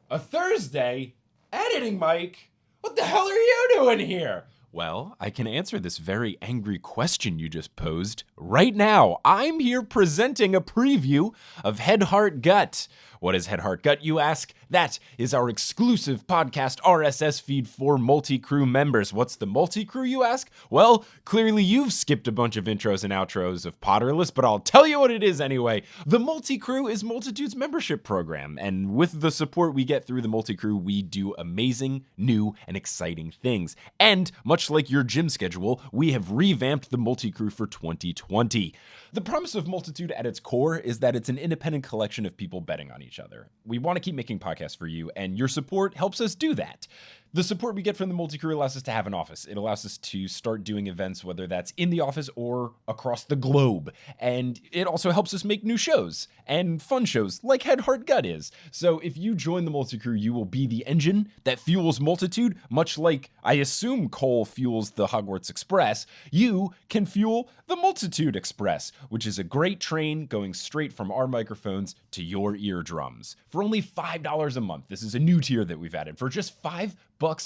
A Thursday? Editing, Mike? What the hell are you doing here? Well, I can answer this very angry question you just posed. Right now, I'm here presenting a preview of Head, Heart, Gut. What is Head, Heart, Gut, you ask? That is our exclusive podcast RSS feed for multi-crew members. What's the multi-crew, you ask? Well, clearly you've skipped a bunch of intros and outros of Potterless, but I'll tell you what it is anyway. The multi-crew is Multitude's membership program, and with the support we get through the multi-crew, we do amazing, new, and exciting things. And much like your gym schedule, we have revamped the multi-crew for 2020. The promise of Multitude at its core is that it's an independent collection of people betting on each other. We want to keep making podcasts for you, and your support helps us do that. The support we get from the multi-crew allows us to have an office. It allows us to start doing events, whether that's in the office or across the globe. And it also helps us make new shows and fun shows like Head, Heart, Gut is. So if you join the multi-crew, you will be the engine that fuels Multitude, much like I assume coal fuels the Hogwarts Express. You can fuel the Multitude Express, which is a great train going straight from our microphones to your eardrums. For only $5 a month, this is a new tier that we've added. For just $5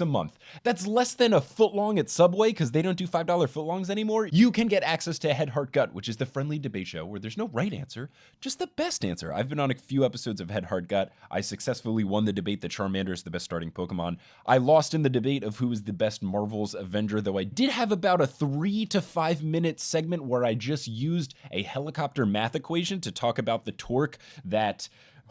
a month. That's less than a footlong at Subway because they don't do $5 footlongs anymore. You can get access to Head, Heart, Gut, which is the friendly debate show where there's no right answer, just the best answer. I've been on a few episodes of Head, Heart, Gut. I successfully won the debate that Charmander is the best starting Pokemon. I lost in the debate of who is the best Marvel's Avenger, though I did have about a 3 to 5 minute segment where I just used a helicopter math equation to talk about the torque that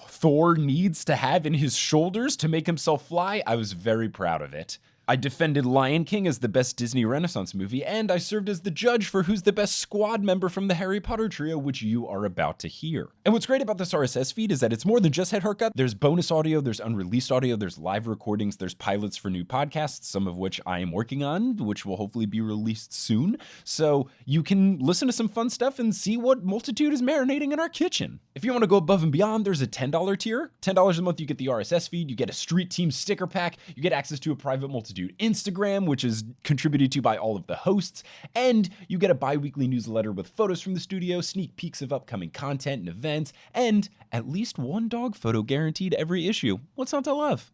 Thor needs to have in his shoulders to make himself fly. I was very proud of it. I defended Lion King as the best Disney Renaissance movie, and I served as the judge for who's the best squad member from the Harry Potter trio, which you are about to hear. And what's great about this RSS feed is that it's more than just Head, Heart, Gut. There's bonus audio, there's unreleased audio, there's live recordings, there's pilots for new podcasts, some of which I am working on, which will hopefully be released soon. So you can listen to some fun stuff and see what Multitude is marinating in our kitchen. If you want to go above and beyond, there's a $10 tier. $10 a month, you get the RSS feed, you get a Street Team sticker pack, you get access to a private Multitude Instagram, which is contributed to by all of the hosts, and you get a bi-weekly newsletter with photos from the studio, sneak peeks of upcoming content and events, and at least one dog photo guaranteed every issue. What's not to love?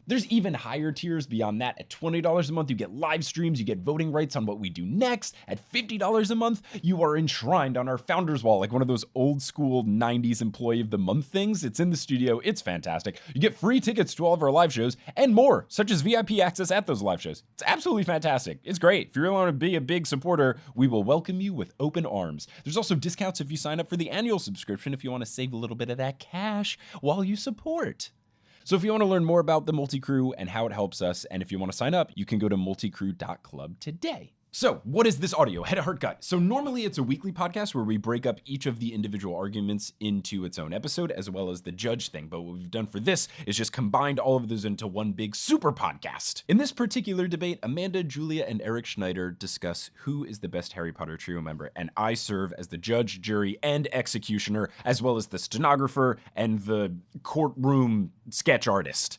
There's even higher tiers beyond that. At $20 a month, you get live streams, you get voting rights on what we do next. At $50 a month, you are enshrined on our founders wall, like one of those old school 90s employee of the month things. It's in the studio, it's fantastic. You get free tickets to all of our live shows and more, such as VIP access at those live shows. It's absolutely fantastic. It's great. If you really want to be a big supporter, we will welcome you with open arms. There's also discounts if you sign up for the annual subscription if you want to save a little bit of that cash while you support. So if you want to learn more about the multi-crew and how it helps us, and if you want to sign up, you can go to multicrew.club today. So what is this audio? Head, Heart, Gut. So normally it's a weekly podcast where we break up each of the individual arguments into its own episode, as well as the judge thing. But what we've done for this is just combined all of those into one big super podcast. In this particular debate, Amanda, Julia, and Eric Schneider discuss who is the best Harry Potter trio member, and I serve as the judge, jury, and executioner, as well as the stenographer and the courtroom sketch artist.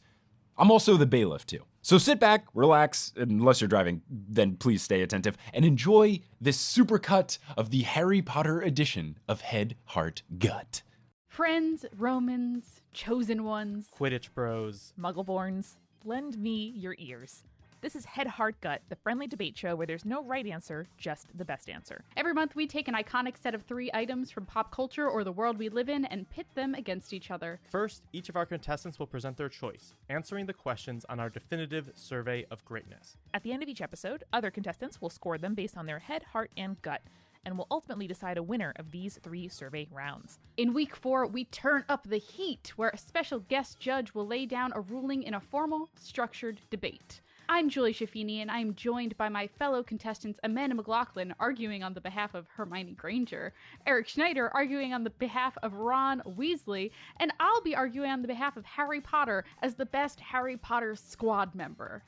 I'm also the bailiff too. So sit back, relax, unless you're driving, then please stay attentive, and enjoy this supercut of the Harry Potter edition of Head, Heart, Gut. Friends, Romans, chosen ones, Quidditch bros, Muggleborns, lend me your ears. This is Head, Heart, Gut, the friendly debate show where there's no right answer, just the best answer. Every month we take an iconic set of 3 items from pop culture or the world we live in and pit them against each other. First, each of our contestants will present their choice, answering the questions on our definitive survey of greatness. At the end of each episode, other contestants will score them based on their head, heart, and gut, and will ultimately decide a winner of these 3 survey rounds. In week 4, we turn up the heat, where a special guest judge will lay down a ruling in a formal, structured debate. I'm Julie Schaffini, and I'm joined by my fellow contestants Amanda McLaughlin arguing on the behalf of Hermione Granger, Eric Schneider arguing on the behalf of Ron Weasley, and I'll be arguing on the behalf of Harry Potter as the best Harry Potter squad member.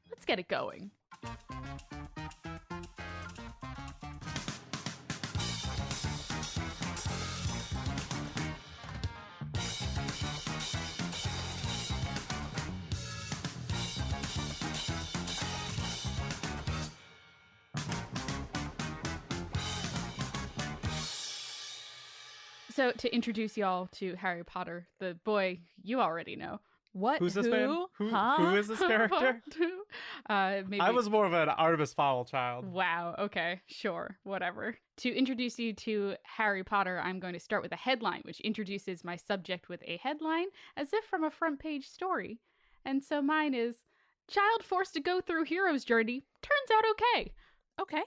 Let's get it going. So to introduce y'all to Harry Potter, the boy you already know, What? Who's this man? Huh? Who is this character? Maybe. I was more of an Artemis Fowl child. Wow. Okay. Sure. Whatever. To introduce you to Harry Potter, I'm going to start with a headline, which introduces my subject with a headline as if from a front page story. And so mine is Child forced to go through hero's journey. Turns out okay. Okay.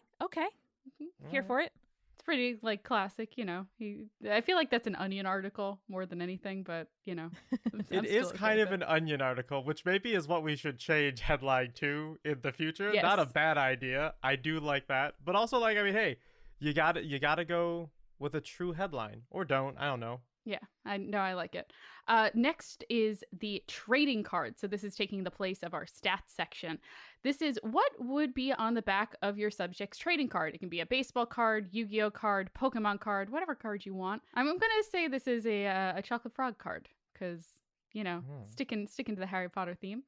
Here for it. It's pretty like classic, I feel like that's an Onion article more than anything, but It is kind of an Onion article, which maybe is what we should change headline to in the future. Yes. Not a bad idea. I do like that, but also like, I mean, hey, you gotta go with a true headline, or don't. I don't know. Yeah, I like it. Next is the trading card. So this is taking the place of our stats section. This is what would be on the back of your subject's trading card. It can be a baseball card, Yu-Gi-Oh card, Pokemon card, whatever card you want. I'm going to say this is a chocolate frog card because, sticking to the Harry Potter theme.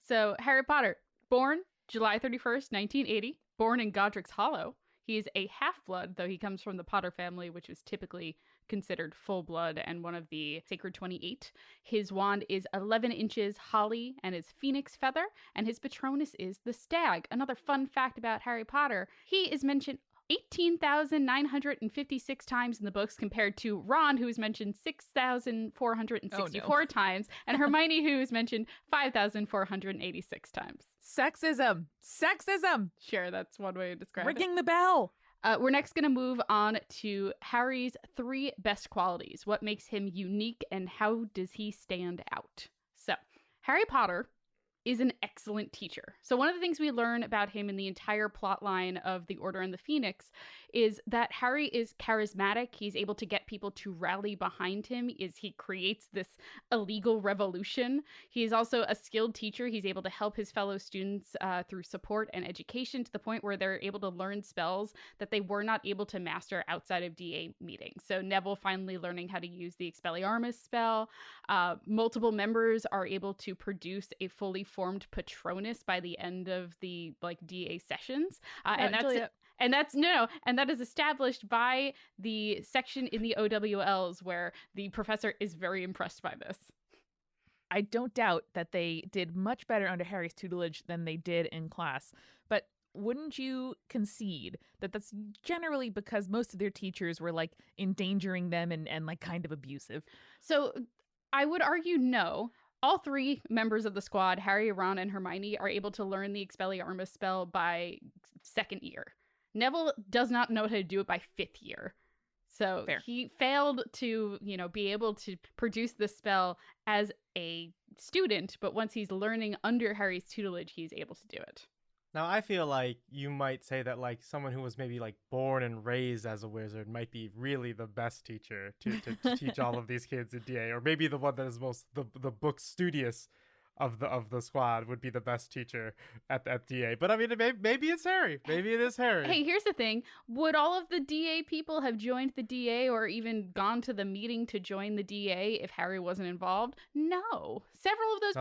So Harry Potter, born July 31st, 1980, born in Godric's Hollow. He's a half-blood, though he comes from the Potter family, which is typically considered full-blood and one of the Sacred 28. His wand is 11 inches holly and is phoenix feather, and his Patronus is the stag. Another fun fact about Harry Potter, he is mentioned 18,956 times in the books compared to Ron, who is mentioned 6,464 times, and Hermione, who is mentioned 5,486 times. Sexism. Sure, that's one way to describe Ringing the bell. We're next going to move on to Harry's 3 best qualities. What makes him unique and how does he stand out? So, Harry Potter is an excellent teacher. So one of the things we learn about him in the entire plot line of The Order and the Phoenix is that Harry is charismatic. He's able to get people to rally behind him as he creates this illegal revolution. He is also a skilled teacher. He's able to help his fellow students through support and education to the point where they're able to learn spells that they were not able to master outside of DA meetings. So Neville finally learning how to use the Expelliarmus spell. Multiple members are able to produce a fully formed Patronus by the end of the DA sessions, and that is established by the section in the OWLs where the professor is very impressed by this. I don't doubt that they did much better under Harry's tutelage than they did in class, but wouldn't you concede that that's generally because most of their teachers were endangering them and kind of abusive? So I would argue no. All 3 members of the squad, Harry, Ron, and Hermione, are able to learn the Expelliarmus spell by 2nd year. Neville does not know how to do it by 5th year. So Fair. He failed to, be able to produce the spell as a student, but once he's learning under Harry's tutelage, he's able to do it. Now, I feel like you might say that someone who was maybe born and raised as a wizard might be really the best teacher to teach all of these kids in DA, or maybe the one that is most the book studious of the squad would be the best teacher at DA. But I mean, maybe it's Harry. Maybe it is Harry. Hey, here's the thing. Would all of the DA people have joined the DA or even gone to the meeting to join the DA if Harry wasn't involved? No. Several of those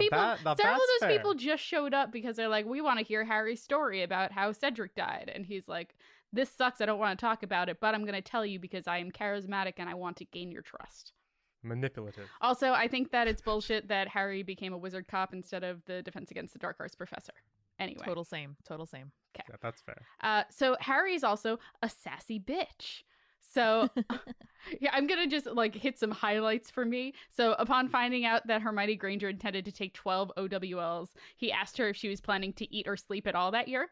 people just showed up because they're like, we want to hear Harry's story about how Cedric died. And he's like, this sucks. I don't want to talk about it, but I'm going to tell you because I am charismatic and I want to gain your trust. Manipulative. Also, I think that it's bullshit that Harry became a wizard cop instead of the Defense Against the Dark Arts professor. Anyway. Total same. Okay. Yeah, that's fair. So Harry is also a sassy bitch. So yeah, I'm going to just hit some highlights for me. So upon finding out that Hermione Granger intended to take 12 OWLs, he asked her if she was planning to eat or sleep at all that year.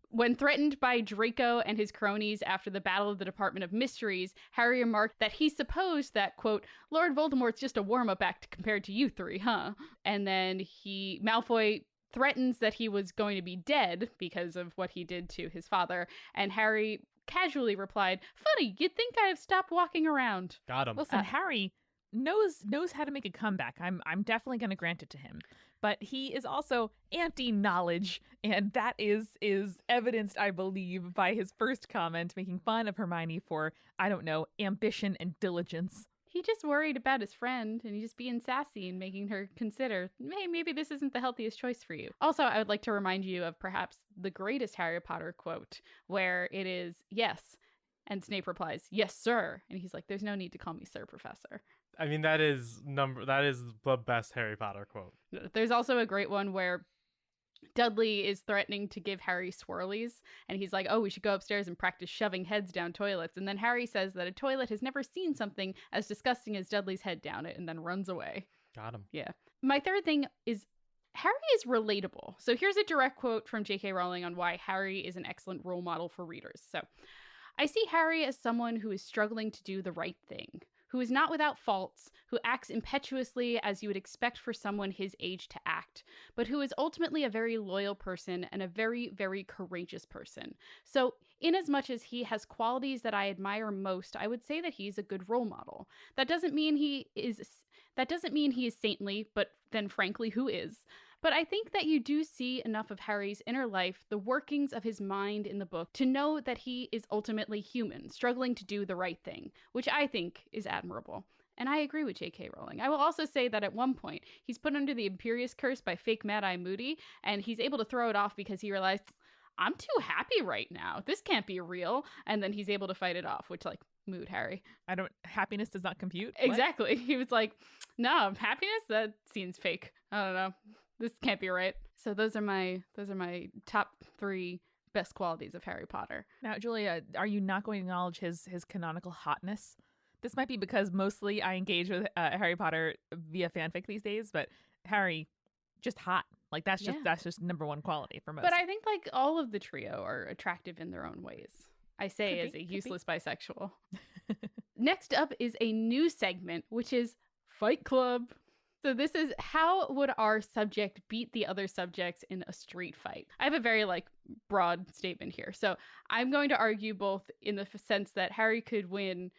When threatened by Draco and his cronies after the Battle of the Department of Mysteries, Harry remarked that he supposed that, quote, Lord Voldemort's just a warm-up act compared to you 3, huh? And then Malfoy threatens that he was going to be dead because of what he did to his father, and Harry casually replied, funny, you'd think I'd have stopped walking around. Got him. Listen, Harry knows how to make a comeback. I'm definitely going to grant it to him. But he is also anti-knowledge, and that is evidenced, I believe, by his first comment making fun of Hermione for, I don't know, ambition and diligence. He just worried about his friend, and he's just being sassy and making her consider, hey, maybe this isn't the healthiest choice for you. Also, I would like to remind you of perhaps the greatest Harry Potter quote, where it is, yes, and Snape replies, yes, sir. And he's like, there's no need to call me sir, professor. I mean, that is the best Harry Potter quote. There's also a great one where Dudley is threatening to give Harry swirlies, and he's like, oh, we should go upstairs and practice shoving heads down toilets. And then Harry says that a toilet has never seen something as disgusting as Dudley's head down it, and then runs away. Got him. Yeah. My third thing is Harry is relatable. So here's a direct quote from J.K. Rowling on why Harry is an excellent role model for readers. So, I see Harry as someone who is struggling to do the right thing, who is not without faults, who acts impetuously as you would expect for someone his age to act, but who is ultimately a very loyal person and a very, very courageous person. So, inasmuch as he has qualities that I admire most, I would say that he's a good role model. That doesn't mean he is saintly, but then frankly, who is? But I think that you do see enough of Harry's inner life, the workings of his mind in the book, to know that he is ultimately human, struggling to do the right thing, which I think is admirable. And I agree with J.K. Rowling. I will also say that at one point, he's put under the Imperious Curse by fake Mad-Eye Moody, and he's able to throw it off because he realized, I'm too happy right now. This can't be real. And then he's able to fight it off, which, like, mood, Harry. Happiness does not compute. What? Exactly. He was like, no, happiness? That seems fake. I don't know. This can't be right. So those are my top 3 best qualities of Harry Potter. Now, Julia, are you not going to acknowledge his canonical hotness? This might be because mostly I engage with Harry Potter via fanfic these days, but Harry, just hot. Like that's just number one quality for most. But I think like all of the trio are attractive in their own ways. I say as a useless bisexual. Next up is a new segment, which is Fight Club. So this is how would our subject beat the other subjects in a street fight? I have a very broad statement here. So I'm going to argue both in the sense that Harry could win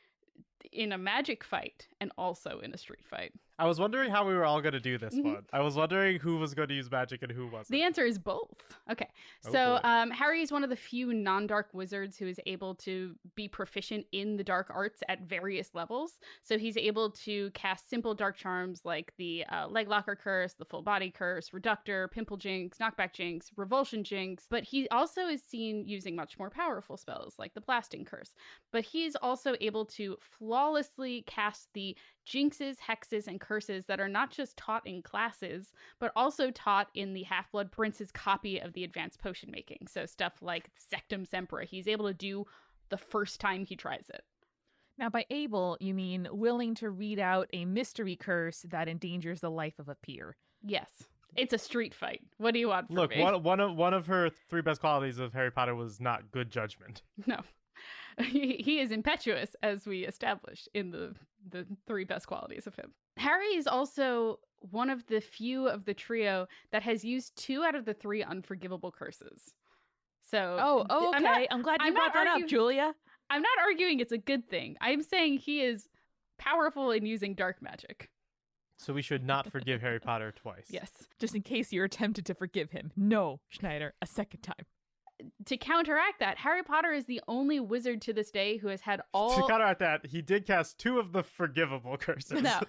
in a magic fight and also in a street fight. I was wondering how we were all going to do this one. I was wondering who was going to use magic and who wasn't. The answer is both. Okay. So Harry is one of the few non-dark wizards who is able to be proficient in the dark arts at various levels. So he's able to cast simple dark charms like the Leg Locker Curse, the Full Body Curse, Reductor, Pimple Jinx, Knockback Jinx, Revulsion Jinx. But he also is seen using much more powerful spells like the Blasting Curse. But he's also able to flawlessly cast the jinxes, hexes, and curses that are not just taught in classes, but also taught in the Half-Blood Prince's copy of the advanced potion making. So stuff like Sectum Sempra, he's able to do the first time he tries it. Now, by able, you mean willing to read out a mystery curse that endangers the life of a peer. Yes. It's a street fight. What do you want from Look, me? one of her 3 best qualities of Harry Potter was not good judgment. No. He is impetuous, as we established in the 3 best qualities of him. Harry is also one of the few of the trio that has used 2 out of the 3 unforgivable curses. So, okay. I'm glad you brought that up, Julia. I'm not arguing it's a good thing. I'm saying he is powerful in using dark magic. So we should not forgive Harry Potter twice. Yes. Just in case you're tempted to forgive him. No, Schneider, a second time. To counteract that, Harry Potter is the only wizard to this day who has had all... To counteract that, he did cast 2 of the forgivable curses. No.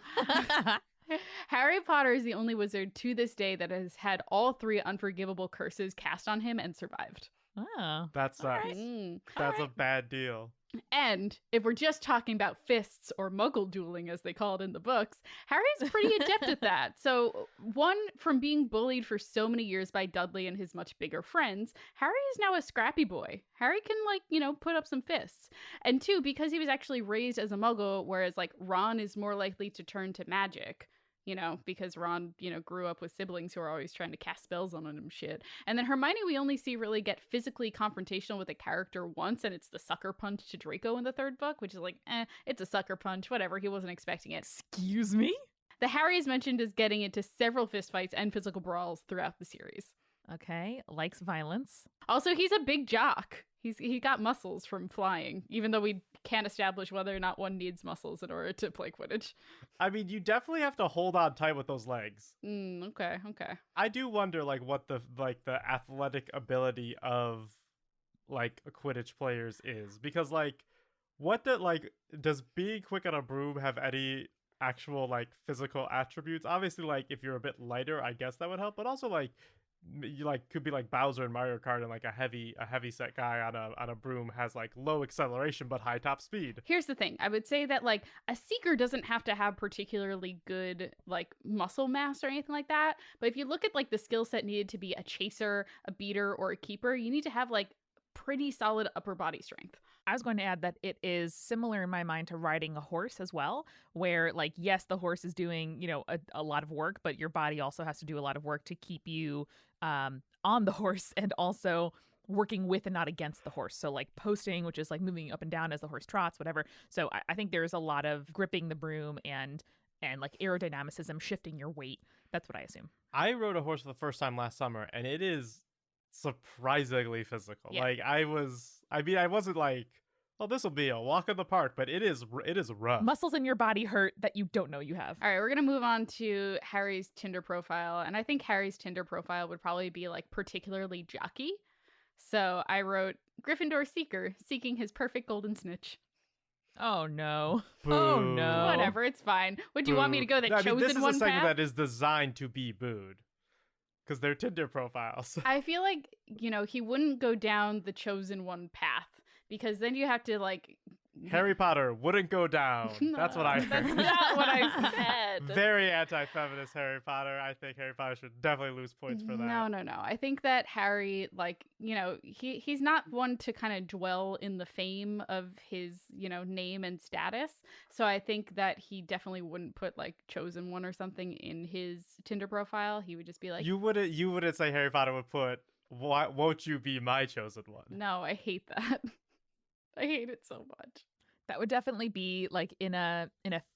Harry Potter is the only wizard to this day that has had all 3 unforgivable curses cast on him and survived. Oh. That sucks. Right. That's a bad deal. And if we're just talking about fists or muggle dueling, as they call it in the books, Harry's pretty adept at that. So, one, from being bullied for so many years by Dudley and his much bigger friends, Harry is now a scrappy boy. Harry can, put up some fists. And 2, because he was actually raised as a muggle, whereas, Ron is more likely to turn to magic. Because Ron, grew up with siblings who are always trying to cast spells on him and shit. And then Hermione, we only see really get physically confrontational with a character once, and it's the sucker punch to Draco in the 3rd book, which is it's a sucker punch, whatever, he wasn't expecting it. Excuse me? The Harry is mentioned as getting into several fistfights and physical brawls throughout the series. Okay, likes violence. Also, he's a big jock. He got muscles from flying, even though we can't establish whether or not one needs muscles in order to play Quidditch. I mean, you definitely have to hold on tight with those legs. Okay. I do wonder, what the athletic ability of, a Quidditch players is. Because, does being quick on a broom have any actual like physical attributes. Obviously, like if you're a bit lighter, I guess that would help. But also like you like could be like Bowser in Mario Kart, and like a heavy set guy on a broom has like low acceleration but high top speed. Here's the thing. I would say that like a seeker doesn't have to have particularly good like muscle mass or anything like that. But if you look at like the skill set needed to be a chaser, a beater, or a keeper, you need to have like pretty solid upper body strength. I was going to add that it is similar in my mind to riding a horse as well, where like, yes, the horse is doing, a lot of work, but your body also has to do a lot of work to keep you on the horse and also working with and not against the horse. So like posting, which is like moving up and down as the horse trots, whatever. So I think there's a lot of gripping the broom and like aerodynamicism, shifting your weight. That's what I assume. I rode a horse for the first time last summer, and it is surprisingly physical. Yeah. Like I wasn't like, oh, this will be a walk in the park, but it is rough. Muscles in your body hurt that you don't know you have. All right, we're going to move on to Harry's Tinder profile. And I think Harry's Tinder profile would probably be like particularly jockey. So I wrote Gryffindor Seeker, seeking his perfect golden snitch. Oh, no. Boo. Oh, no. Whatever, it's fine. Would you want me to go the No, I chosen mean, this is one a segment path? that is designed to be booed. Because they're Tinder profiles. I feel like, he wouldn't go down the chosen one path because then you have to like Harry Potter wouldn't go down. That's what I That's heard. not what I said. Very anti-feminist Harry Potter. I think Harry Potter should definitely lose points for that. No. I think that Harry, like, he's not one to kind of dwell in the fame of his, name and status. So I think that he definitely wouldn't put like chosen one or something in his Tinder profile. He would just be like, You wouldn't say Harry Potter would put, won't you be my chosen one? no, I hate that. I hate it so much. That would definitely be like in a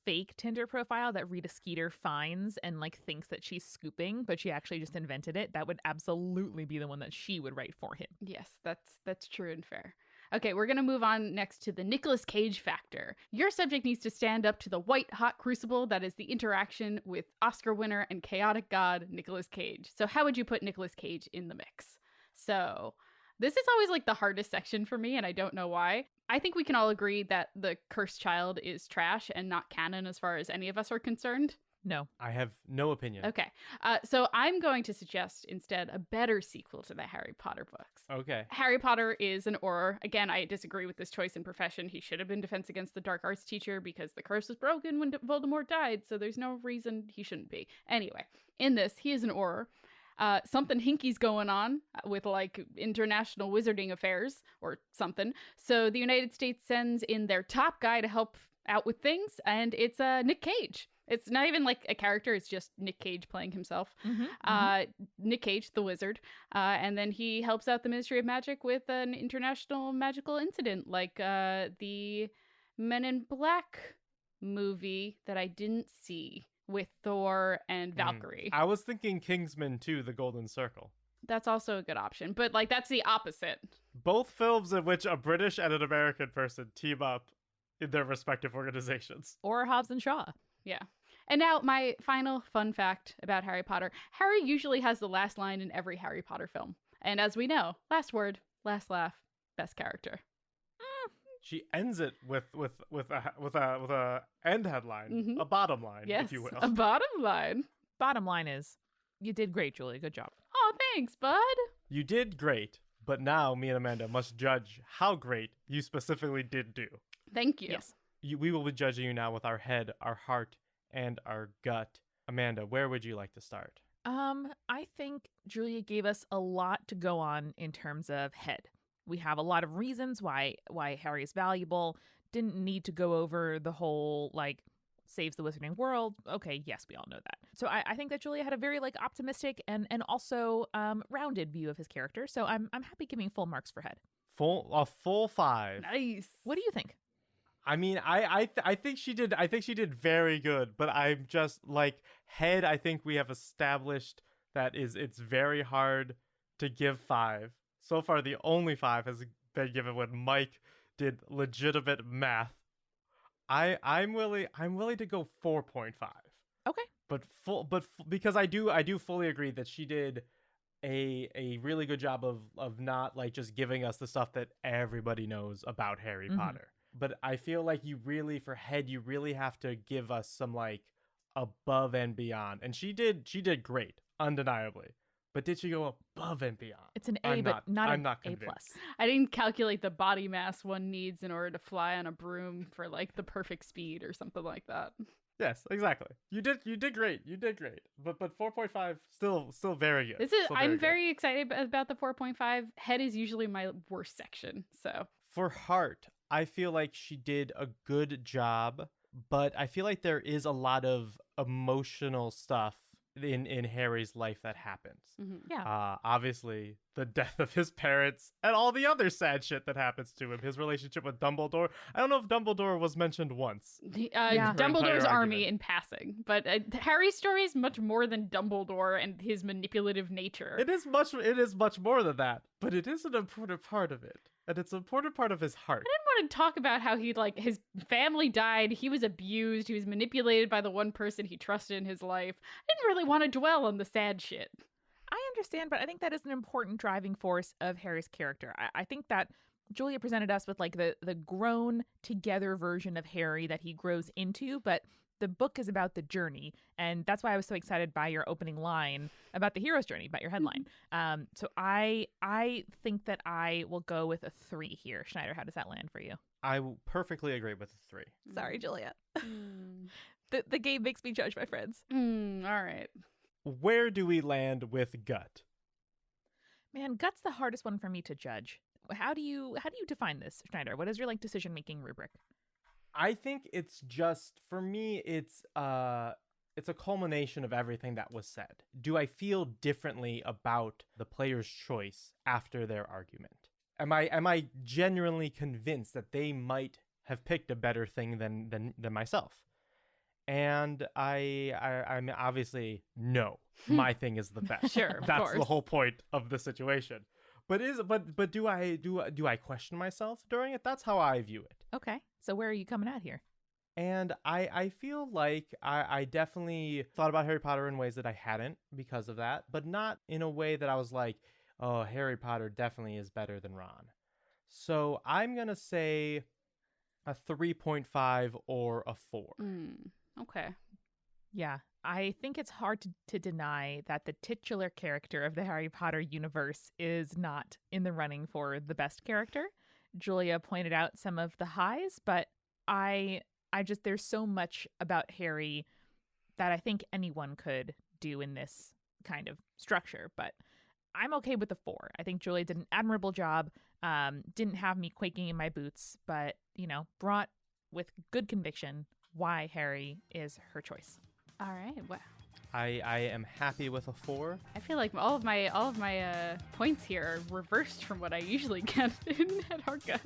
fake Tinder profile that Rita Skeeter finds and like thinks that she's scooping, but she actually just invented it. That would absolutely be the one that she would write for him. Yes, that's true and fair. Okay, we're going to move on next to the Nicolas Cage factor. Your subject needs to stand up to the white-hot crucible that is the interaction with Oscar winner and chaotic god Nicolas Cage. So how would you put Nicolas Cage in the mix? So this is always like the hardest section for me, and I don't know why. I think we can all agree that The Cursed Child is trash and not canon as far as any of us are concerned. No. I have no opinion. Okay. So I'm going to suggest instead a better sequel to the Harry Potter books. Okay. Harry Potter is an Auror. Again, I disagree with this choice in profession. He should have been Defense Against the Dark Arts teacher because the curse was broken when Voldemort died, so there's no reason he shouldn't be. Anyway, in this, he is an Auror. Something hinky's going on with like international wizarding affairs or something. So the United States sends in their top guy to help out with things, and it's Nick Cage. It's not even like a character, it's just Nick Cage playing himself. Nick Cage, the wizard. And then he helps out the Ministry of Magic with an international magical incident like the Men in Black movie that I didn't see with Thor and Valkyrie. I was thinking Kingsman 2, The Golden Circle. That's also a good option, but like that's the opposite. Both films in which a British and an American person team up in their respective organizations. Or Hobbs and Shaw. Yeah. And now my final fun fact about Harry Potter. Harry usually has the last line in every Harry Potter film. And as we know, last word, last laugh, best character. She ends it with a end headline, a bottom line, Yes, if you will. a bottom line. Bottom line is, you did great, Julie. Good job. Oh, thanks, bud. You did great, but now me and Amanda must judge how great you specifically did do. Thank you. Yes. We will be judging you now with our head, our heart, and our gut. Amanda, where would you like to start? I think Julia gave us a lot to go on in terms of head. We have a lot of reasons why Harry is valuable. Didn't need to go over the whole like saves the wizarding world. Okay, yes, we all know that. So I think that Julia had a very like optimistic and also rounded view of his character. So I'm happy giving full marks for head. A full 5. Nice. What do you think? I mean, I think she did. I think she did very good. But I'm just like head. I think we have established that it's very hard to give 5. So far, the only 5 has been given when Mike did legitimate math. I'm willing to go 4.5. Okay. But because I do fully agree that she did a really good job of not like just giving us the stuff that everybody knows about Harry Potter. But I feel like you really, for head, you really have to give us some like above and beyond. And she did great, undeniably. But did she go above and beyond? It's an A, I'm but not I'm an not A+. convinced. I didn't calculate the body mass one needs in order to fly on a broom for like the perfect speed or something like that. Yes, exactly. You did great. You did great. But 4.5 still very good. This is Still I'm good. very excited about the 4.5. Head is usually my worst section. So For heart, I feel like she did a good job, but I feel like there is a lot of emotional stuff in Harry's life that happens. Yeah. Obviously, the death of his parents and all the other sad shit that happens to him. His relationship with Dumbledore. I don't know if Dumbledore was mentioned once. Yeah. Dumbledore's entire army argument. in passing, but Harry's story is much more than Dumbledore and his manipulative nature. It is much more than that, but it is an important part of it. And it's an important part of his heart. I didn't want to talk about how his family died, he was abused, he was manipulated by the one person he trusted in his life. I didn't really want to dwell on the sad shit. I understand, but I think that is an important driving force of Harry's character. I think that Julia presented us with like the grown together version of Harry that he grows into, but the book is about the journey, and that's why I was so excited by your opening line about the hero's journey, about your headline. So I think that I will go with a 3 here. Schneider, how does that land for you? I perfectly agree with the 3. Sorry, Julia. The game makes me judge my friends. All right. Where do we land with gut? Man, gut's the hardest one for me to judge. How do you define this, Schneider? What is your like decision making rubric? I think it's just, for me, it's a culmination of everything that was said. Do I feel differently about the player's choice after their argument? Am I genuinely convinced that they might have picked a better thing than myself? And I'm obviously no. My thing is the best. Sure, of That's course. the whole point of the situation. But do I question myself during it? That's how I view it. Okay, so where are you coming at here? And I feel like I definitely thought about Harry Potter in ways that I hadn't because of that, but not in a way that I was like, oh, Harry Potter definitely is better than Ron. So I'm going to say a 3.5 or a 4. Okay. Yeah, I think it's hard to deny that the titular character of the Harry Potter universe is not in the running for the best character. Julia pointed out some of the highs, but I just, there's so much about Harry that I think anyone could do in this kind of structure, but I'm okay with the 4. I think Julia did an admirable job. Didn't have me quaking in my boots, but, brought with good conviction why Harry is her choice. All right. Well, I am happy with a 4. I feel like all of my points here are reversed from what I usually get in Head Heart Gut,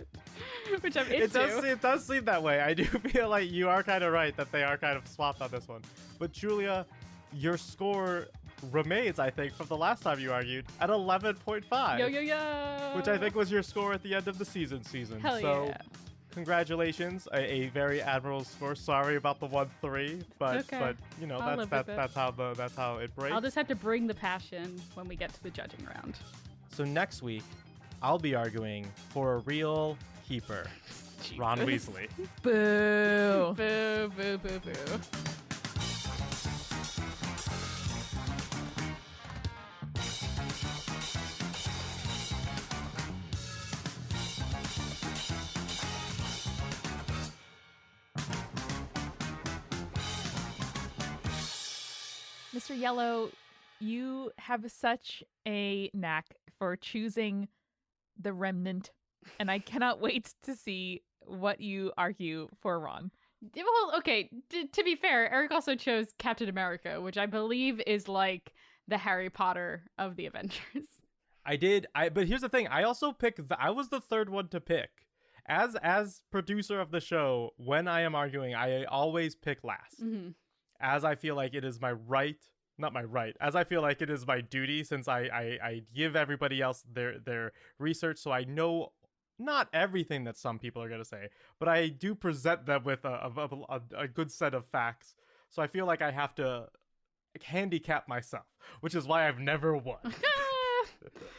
which I'm into. It does seem that way. I do feel like you are kind of right that they are kind of swapped on this one. But Julia, your score remains, I think, from the last time you argued at 11.5. Yo. Which I think was your score at the end of the season. Hell so, yeah. Congratulations, a very admirable score. Sorry about the 1-3, but okay. but I'll live with it. that's how it breaks. I'll just have to bring the passion when we get to the judging round. So next week, I'll be arguing for a real keeper, Ron Weasley. Boo! Boo, boo, boo, boo. Mr. Yellow, you have such a knack for choosing the remnant, and I cannot wait to see what you argue for Ron. Well, okay, to be fair, Eric also chose Captain America, which I believe is like the Harry Potter of the Avengers. But here's the thing. I also I was the third one to pick. As producer of the show, when I am arguing, I always pick last. Mm-hmm. As I feel like it is my right, not my right, as I feel like it is my duty, since I give everybody else their research, so I know not everything that some people are going to say, but I do present them with a good set of facts. So I feel like I have to handicap myself, which is why I've never won.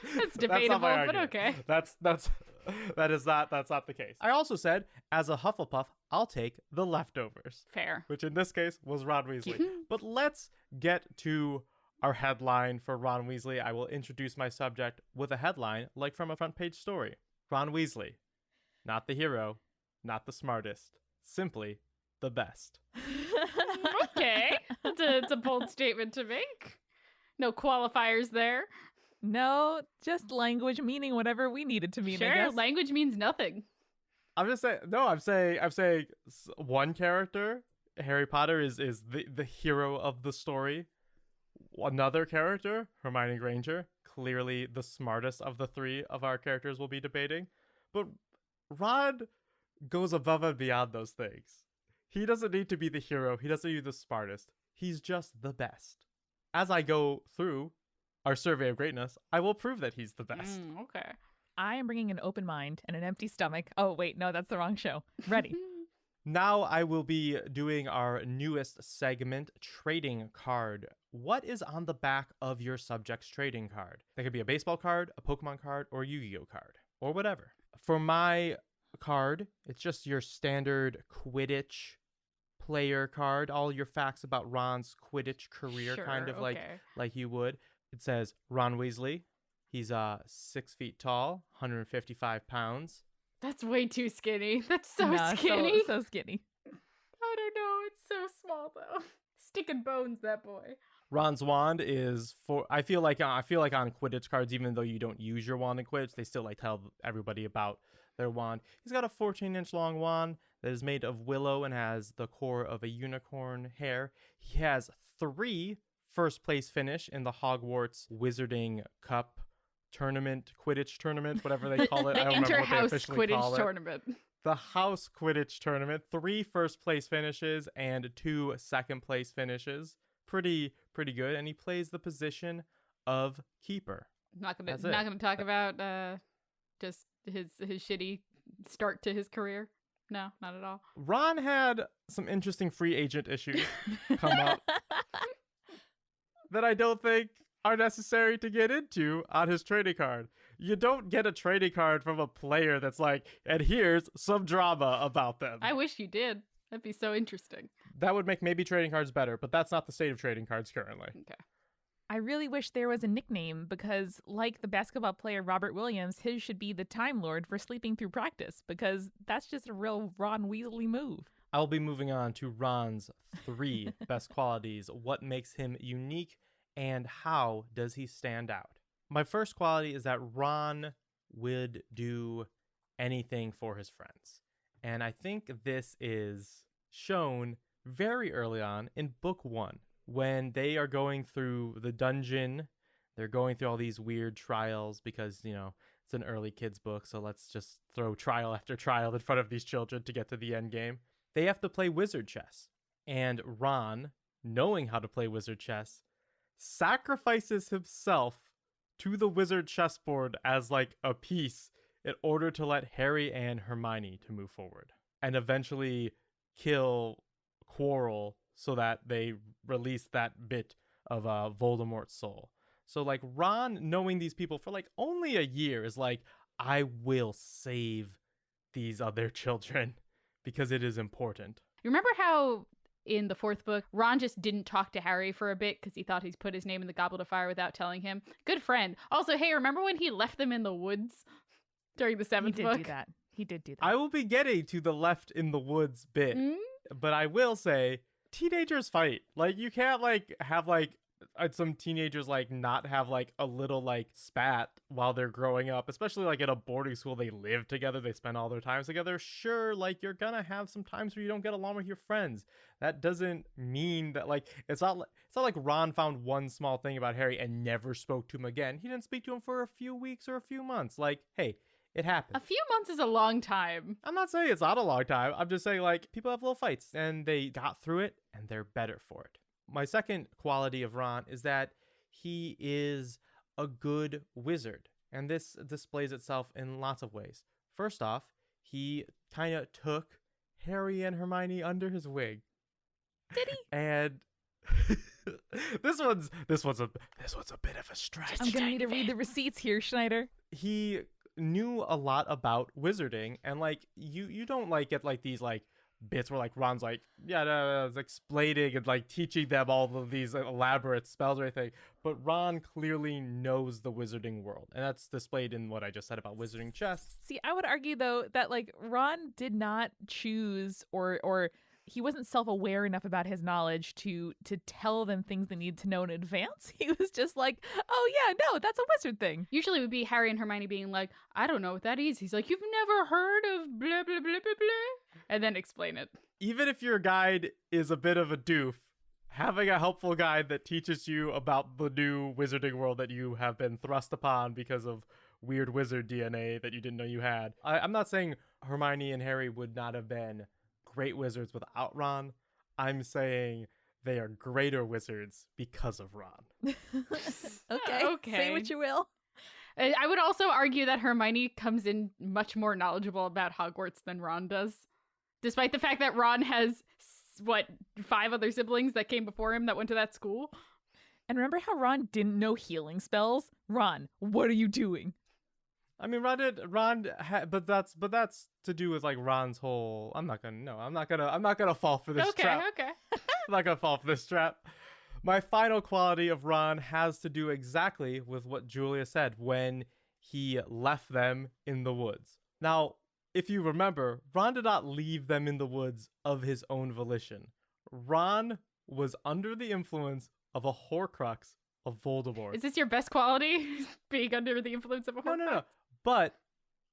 It's debatable, my but argument. okay. That's That's not the case. I also said, as a Hufflepuff, I'll take the leftovers, Fair. which in this case was Ron Weasley. But let's get to our headline for Ron Weasley. I will introduce my subject with a headline like from a front page story. Ron Weasley, not the hero, not the smartest, simply the best. Okay. It's a bold statement to make. No qualifiers there. No, just language meaning whatever we need it to mean, I Sure, guess. language means nothing. I'm just saying. No, I'm saying one character, Harry Potter, is the hero of the story. Another character, Hermione Granger, clearly the smartest of the three of our characters we'll be debating. But Ron goes above and beyond those things. He doesn't need to be the hero. He doesn't need to be the smartest. He's just the best. As I go through our survey of greatness, I will prove that he's the best. Okay. I am bringing an open mind and an empty stomach. Oh, wait, no, that's the wrong show. Ready. Now I will be doing our newest segment, trading card. What is on the back of your subject's trading card? That could be a baseball card, a Pokemon card, or a Yu-Gi-Oh card, or whatever. For my card, it's just your standard Quidditch player card. All your facts about Ron's Quidditch career, Sure, kind of okay. like you would. It says Ron Weasley. He's 6 feet tall, 155 pounds. That's way too skinny. That's so Nah, skinny. So skinny. I don't know. It's so small though. Stick and bones, that boy. Ron's wand is for. I feel like on Quidditch cards, even though you don't use your wand in Quidditch, they still like tell everybody about their wand. He's got a 14-inch long wand that is made of willow and has the core of a unicorn hair. He has 3 first place finish in the Hogwarts Wizarding Cup tournament, Quidditch tournament, whatever they call it. The I don't remember what they Inter-House officially call Quidditch it. tournament. The House Quidditch tournament, 3 first place finishes and 2 second place finishes. Pretty good. And he plays the position of keeper. Not That's gonna talk about just his shitty start to his career. No, not at all. Ron had some interesting free agent issues come up that I don't think are necessary to get into on his trading card. You don't get a trading card from a player that's like, and here's some drama about them. I wish you did. That'd be so interesting. That would make maybe trading cards better, but that's not the state of trading cards currently. Okay. I really wish there was a nickname because, like the basketball player Robert Williams, his should be the Time Lord for sleeping through practice because that's just a real Ron Weasley move. I'll be moving on to Ron's 3 best qualities. What makes him unique and how does he stand out? My first quality is that Ron would do anything for his friends. And I think this is shown very early on in book 1 when they are going through the dungeon. They're going through all these weird trials because, it's an early kids book. So let's just throw trial after trial in front of these children to get to the end game. They have to play wizard chess. And Ron, knowing how to play wizard chess, sacrifices himself to the wizard chessboard as like a piece in order to let Harry and Hermione to move forward and eventually kill Quirrell so that they release that bit of Voldemort's soul. So like Ron knowing these people for like only a year is like, I will save these other children because it is important. You remember how in the 4th book, Ron just didn't talk to Harry for a bit because he thought he's put his name in the Goblet of Fire without telling him? Good friend. Also, hey, remember when he left them in the woods during the 7th book? He did do that. I will be getting to the left in the woods bit, but I will say teenagers fight. Like you can't like have like some teenagers like not have like a little like spat while they're growing up, especially like at a boarding school. They live together, they spend all their time together. Sure, like you're gonna have some times where you don't get along with your friends. That doesn't mean that like it's not like Ron found one small thing about Harry and never spoke to him again. He didn't speak to him for a few weeks or a few months. Like, hey, it happens. A few months is a long time. I'm not saying it's not a long time. I'm just saying like people have little fights and they got through it and they're better for it. My second quality of Ron is that he is a good wizard. And this displays itself in lots of ways. First off, he kind of took Harry and Hermione under his wing. Did he? And this one's a bit of a stretch. I'm gonna need to read the receipts here, Schneider. He knew a lot about wizarding, and like you don't like get like these like bits where like Ron's like it's explaining and like teaching them all of these elaborate spells or anything, but Ron clearly knows the wizarding world, and that's displayed in what I just said about wizarding chess. See, I would argue though that like Ron did not choose or he wasn't self-aware enough about his knowledge to tell them things they needed to know in advance. He was just like, oh yeah, no, that's a wizard thing. Usually it would be Harry and Hermione being like, I don't know what that is. He's like, you've never heard of blah, blah, blah, blah, blah. And then explain it. Even if your guide is a bit of a doof, having a helpful guide that teaches you about the new wizarding world that you have been thrust upon because of weird wizard DNA that you didn't know you had. I'm not saying Hermione and Harry would not have been great wizards without Ron. I'm saying they are greater wizards because of Ron. Okay. Say what you will. I would also argue that Hermione comes in much more knowledgeable about Hogwarts than Ron does. Despite the fact that Ron has, 5 other siblings that came before him that went to that school. And remember how Ron didn't know healing spells? Ron, what are you doing? I mean, but that's to do with like Ron's whole. I'm not gonna fall for this trap. Okay. I'm not gonna fall for this trap. My final quality of Ron has to do exactly with what Julia said when he left them in the woods. Now, if you remember, Ron did not leave them in the woods of his own volition. Ron was under the influence of a Horcrux of Voldemort. Is this your best quality? Being under the influence of a Horcrux? No. But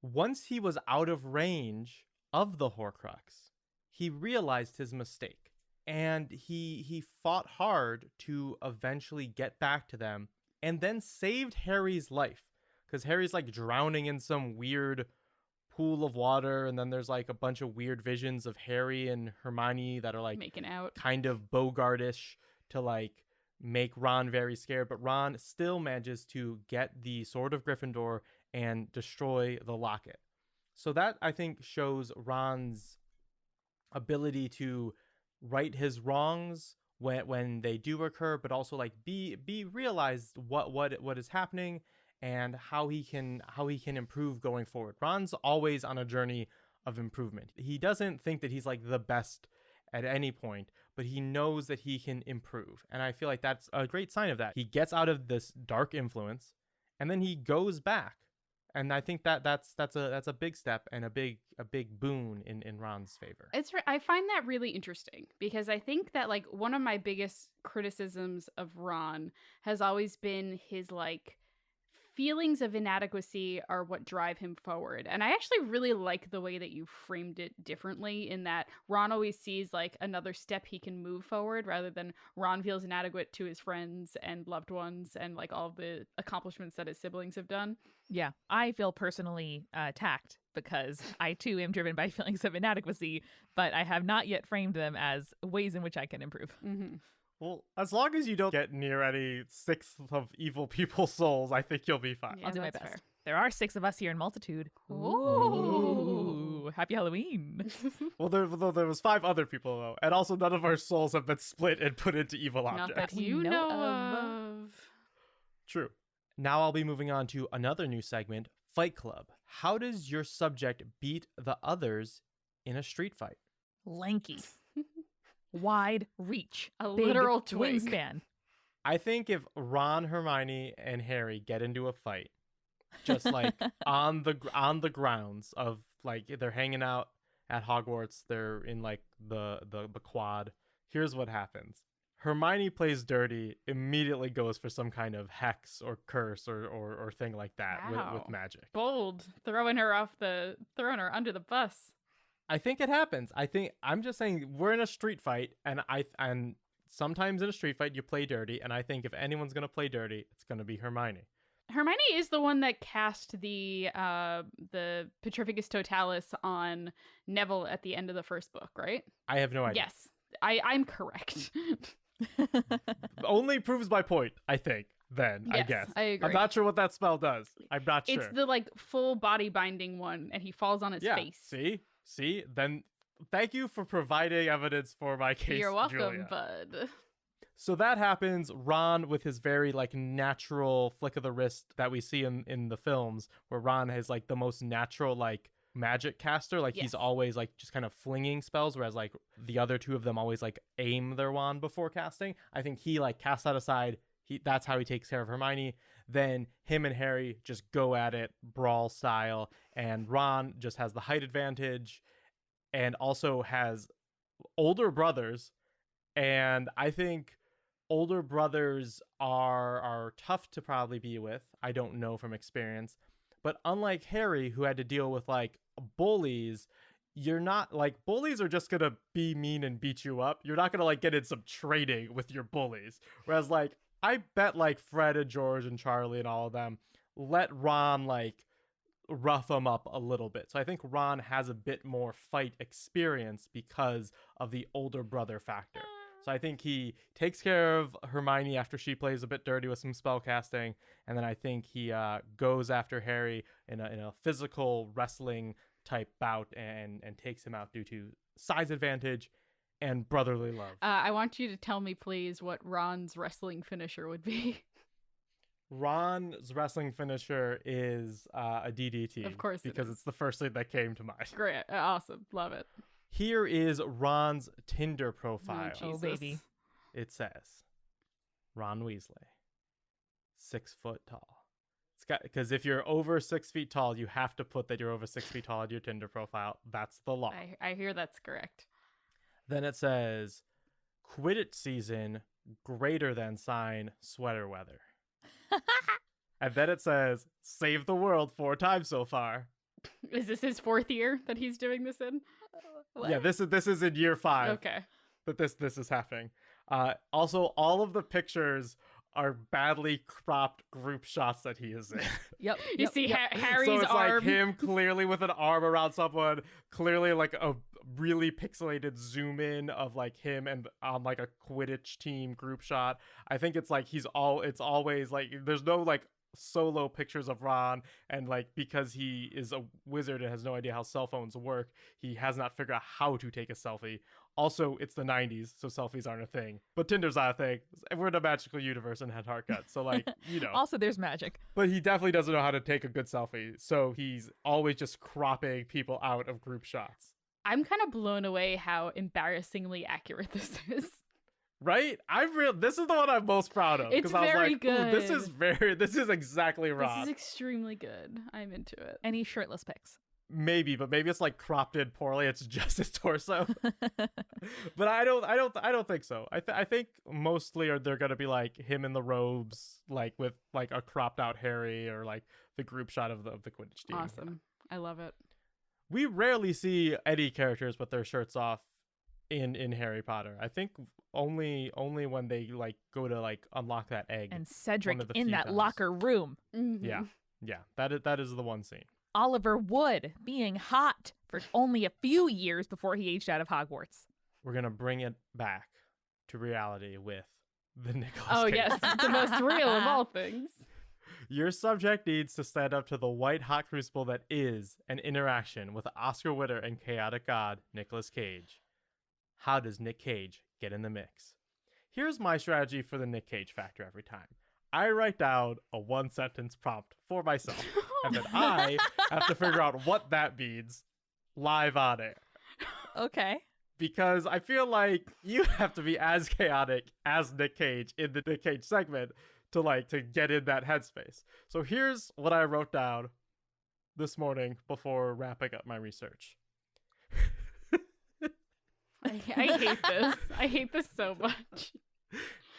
once he was out of range of the Horcrux, he realized his mistake. And he fought hard to eventually get back to them and then saved Harry's life. Because Harry's like drowning in some weird pool of water, and then there's like a bunch of weird visions of Harry and Hermione that are like making out, kind of Bogartish to like make Ron very scared, but Ron still manages to get the Sword of Gryffindor and destroy the locket. So that, I think, shows Ron's ability to right his wrongs when they do occur, but also like be realized what is happening and how he can improve going forward. Ron's always on a journey of improvement. He doesn't think that he's like the best at any point, but he knows that he can improve. And I feel like that's a great sign of that. He gets out of this dark influence and then he goes back. And I think that's a big step and a big boon in Ron's favor. I find that really interesting because I think that like one of my biggest criticisms of Ron has always been his like feelings of inadequacy are what drive him forward. And I actually really like the way that you framed it differently, in that Ron always sees like another step he can move forward rather than Ron feels inadequate to his friends and loved ones and like all the accomplishments that his siblings have done. Yeah, I feel personally attacked because I too am driven by feelings of inadequacy, but I have not yet framed them as ways in which I can improve. Mm-hmm. Well, as long as you don't get near any 6th of evil people's souls, I think you'll be fine. Yeah, I'll do my best. fair. There are 6 of us here in Multitude. Ooh. Happy Halloween. Well, there was 5 other people, though. And also none of our souls have been split and put into evil Not objects. that you know know of. of. True. Now I'll be moving on to another new segment, Fight Club. How does your subject beat the others in a street fight? Lanky. Wide reach. A Big literal twig. wingspan. I think if Ron, Hermione, and Harry get into a fight, just like on the grounds of like they're hanging out at Hogwarts, they're in like the quad. Here's what happens. Hermione plays dirty, immediately goes for some kind of hex or curse or thing like that Wow. with magic. Bold. Throwing her under the bus. I think it happens. I'm just saying we're in a street fight, and sometimes in a street fight you play dirty, and I think if anyone's gonna play dirty, it's gonna be Hermione. Hermione is the one that cast the Petrificus Totalis on Neville at the end of the first book, right? I have no idea. Yes, I'm correct. Only proves my point, I think. Then I Yes, guess I agree. I'm not sure what that spell does. I'm not sure. It's the like full body binding one, and he falls on his face. See. Then thank you for providing evidence for my case. You're welcome, Julia. bud. So that happens. Ron, with his very like natural flick of the wrist that we see in the films, where Ron has like the most natural like magic caster, like Yes. he's always like just kind of flinging spells, whereas like the other two of them always like aim their wand before casting. I think he like casts that aside. That's how he takes care of Hermione. Then him and Harry just go at it brawl style, and Ron just has the height advantage and also has older brothers, and I think older brothers are tough to probably be with. I don't know from experience. But unlike Harry, who had to deal with like bullies, you're not like bullies are just gonna be mean and beat you up. You're not gonna like get in some training with your bullies. Whereas like I bet like Fred and George and Charlie and all of them let Ron like rough them up a little bit. So I think Ron has a bit more fight experience because of the older brother factor. So I think he takes care of Hermione after she plays a bit dirty with some spell casting, and then I think he goes after Harry in a physical wrestling type bout and takes him out due to size advantage and brotherly love. I want you to tell me, please, what Ron's wrestling finisher would be. Ron's wrestling finisher is a DDT. Of course it because is. it's the first thing that came to mind. Great. Awesome. Love it. Here is Ron's Tinder profile. Oh, Oh, baby. It says, Ron Weasley, 6 foot tall. It's got, because if you're over 6 feet tall, you have to put that you're over 6 feet tall on your Tinder profile. That's the law. I hear that's correct. Then it says, Quidditch season, greater than sign, sweater weather. And then it says, save the world 4 times so far. Is this his 4th year that he's doing this in? Yeah, this is in year 5. Okay. That this is happening. Also, all of the pictures are badly cropped group shots that he is in. Yep. You see Harry's So it's arm. like him clearly with an arm around someone, clearly like a really pixelated zoom in of like him and on like a Quidditch team group shot. I think it's like it's always like there's no like solo pictures of Ron, and like because he is a wizard and has no idea how cell phones work, he has not figured out how to take a selfie. Also, it's the 90s, so selfies aren't a thing, but Tinder's not a thing. We're in a magical universe and had haircuts, so like Also, there's magic. but he definitely doesn't know how to take a good selfie, so he's always just cropping people out of group shots. I'm kind of blown away how embarrassingly accurate this is. Right? This is the one I'm most proud of. It's 'cause I was very like, "Ooh, good. this is exactly Ron. This is extremely good. I'm into it. Any shirtless pics. Maybe, but maybe it's like cropped in poorly. It's just his torso. But I don't think so. I think mostly they're gonna be like him in the robes, like with like a cropped out Harry, or like the group shot of the Quidditch team. Awesome. I love it. We rarely see any characters with their shirts off in Harry Potter. I think only when they like go to like unlock that egg. And Cedric One of the in few that times. locker room. Mhm. Yeah, that is the one scene. Oliver Wood being hot for only a few years before he aged out of Hogwarts. We're gonna bring it back to reality with the Nicolas Oh, Cage. yes. The most real of all things. Your subject needs to stand up to the white hot crucible that is an interaction with Oscar winner and chaotic god Nicolas Cage. How does Nick Cage get in the mix? Here's my strategy for the Nick Cage factor every time. I write down a 1-sentence prompt for myself, and then I have to figure out what that means live on air. Okay. Because I feel like you have to be as chaotic as Nick Cage in the Nick Cage segment to get in that headspace. So here's what I wrote down this morning before wrapping up my research. I hate this. I hate this so much.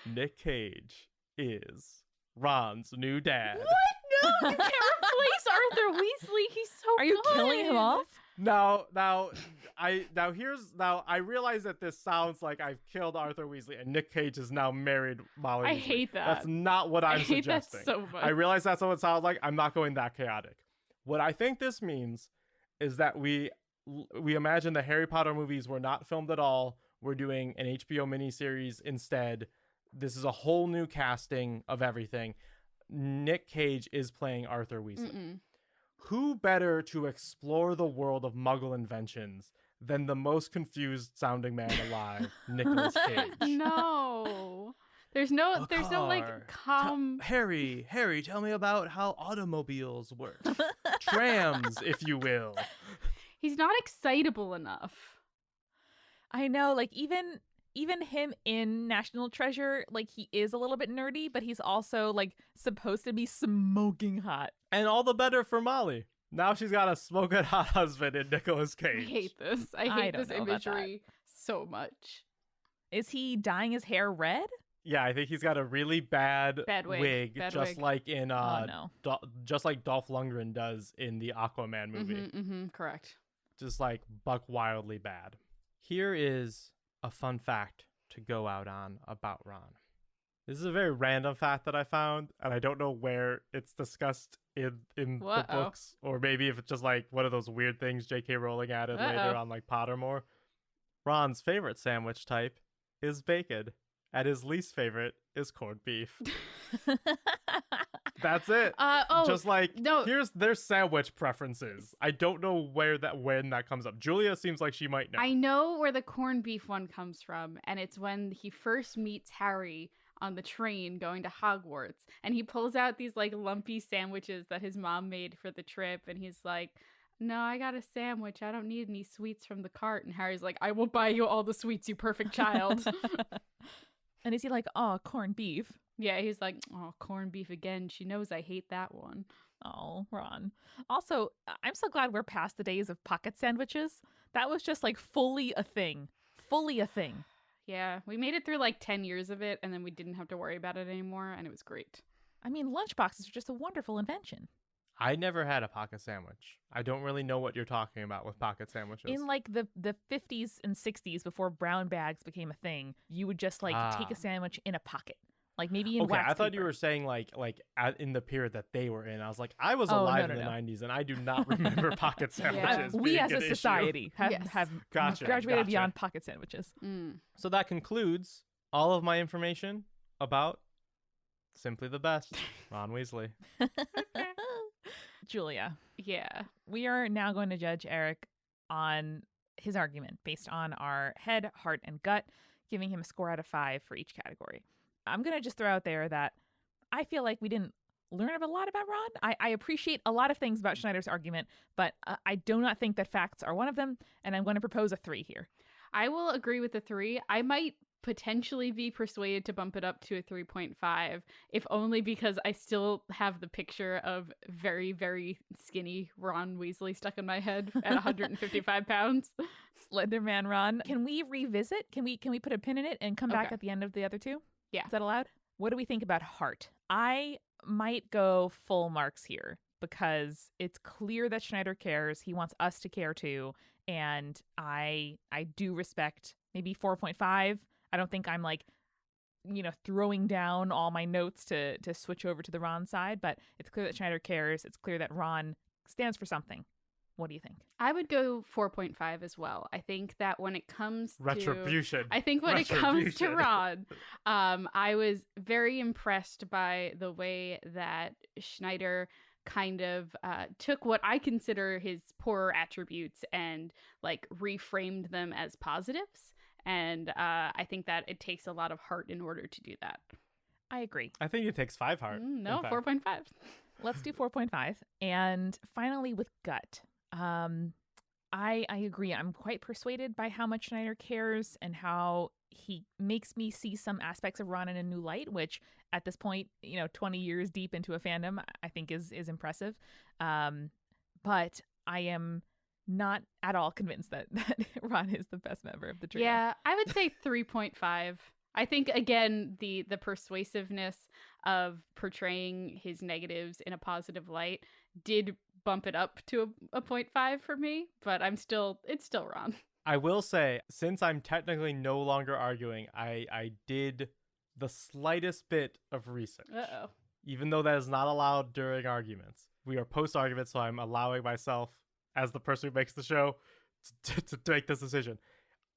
Nick Cage is Ron's new dad. No, you can't replace Arthur Weasley. He's so Are you killing him good. off? Now I realize that this sounds like I've killed Arthur Weasley and Nick Cage is now married Molly I Weasley. hate that. That's not what I'm I hate suggesting. that so much. I realize that's what it sounds like. I'm not going that chaotic. What I think this means is that we imagine the Harry Potter movies were not filmed at all. We're doing an HBO miniseries instead. This is a whole new casting of everything. Nick Cage is playing Arthur Weasley. Mm-mm. Who better to explore the world of Muggle inventions than the most confused sounding man alive, Nicolas Cage? No. There's no like car. calm. Harry, tell me about how automobiles work. Trams, if you will. He's not excitable enough. I know, like even him in National Treasure, like he is a little bit nerdy, but he's also like supposed to be smoking hot. And all the better for Molly. Now she's got a smoking hot husband in Nicolas I Cage. hate this. I I hate don't this know about that. imagery so much. Is he dyeing his hair red? Yeah, I think he's got a really bad Bad wig. Bad just wig. like in Oh no. just like Dolph Lundgren does in the Aquaman movie. Correct. Just like buck wildly bad. Here is a fun fact to go out on about Ron. This is a very random fact that I found, and I don't know where it's discussed in the books, or maybe if it's just like one of those weird things J.K. Rowling added later on like Pottermore. Ron's favorite sandwich type is bacon, and his least favorite is corned beef. That's it. Just like no. Here's their sandwich preferences. I don't know when that comes up. Julia seems like she might know. I know where the corned beef one comes from, and it's when he first meets Harry on the train going to Hogwarts, and he pulls out these like lumpy sandwiches that his mom made for the trip, and he's like, "No, I got a sandwich. I don't need any sweets from the cart." And Harry's like, "I will buy you all the sweets, you perfect child." And is he like, oh, corned beef? Yeah, he's like, "Oh, corned beef again. She knows I hate that one." Oh, Ron. Also, I'm so glad we're past the days of pocket sandwiches. That was just like fully a thing. Fully a thing. Yeah, we made it through like 10 years of it, and then we didn't have to worry about it anymore, and it was great. I mean, lunchboxes are just a wonderful invention. I never had a pocket sandwich. I don't really know what you're talking about with pocket sandwiches. In like the 50s and 60s, before brown bags became a thing, you would just like take a sandwich in a pocket. Like maybe in wax I thought paper. you were saying in the period that they were in. I was like, I was alive in the 90s, and I do not remember pocket sandwiches. We being as a an issue. society have graduated beyond pocket sandwiches. So that concludes all of my information about Simply the Best, Ron Weasley. Julia. Yeah. We are now going to judge Eric on his argument based on our head, heart, and gut, giving him a score out of 5 for each category. I'm going to just throw out there that I feel like we didn't learn a lot about Ron. I appreciate a lot of things about Schneider's argument, but I do not think that facts are one of them, and I'm going to propose a 3 here. I will agree with the 3. I might potentially be persuaded to bump it up to a 3.5, if only because I still have the picture of very, very skinny Ron Weasley stuck in my head at 155 pounds. Slenderman Ron. Can we revisit? Can we put a pin in it and come back at the end of the other 2? Yeah. Is that allowed? What do we think about heart? I might go full marks here because it's clear that Schneider cares. He wants us to care too. And I do respect maybe 4.5. I don't think I'm like, throwing down all my notes to switch over to the Ron side, but it's clear that Schneider cares. It's clear that Ron stands for something. What do you think? I would go 4.5 as well. I think that when it comes to Retribution. I think when it comes to Ron, I was very impressed by the way that Schneider kind of took what I consider his poorer attributes and like reframed them as positives. And I think that it takes a lot of heart in order to do that. I agree. I think it takes 5 heart. No, 4.5. Let's do 4.5. And finally with gut. I agree. I'm quite persuaded by how much Schneider cares and how he makes me see some aspects of Ron in a new light, which at this point, 20 years deep into a fandom, I think is impressive. But I am not at all convinced that Ron is the best member of the trio. Yeah, I would say 3.5. I think, again, the persuasiveness of portraying his negatives in a positive light did bump it up to a 0.5 for me, but it's still Ron. I will say, since I'm technically no longer arguing, I did the slightest bit of research. Uh-oh. Even though that is not allowed during arguments. We are post-argument, so I'm allowing myself, as the person who makes the show, to make this decision.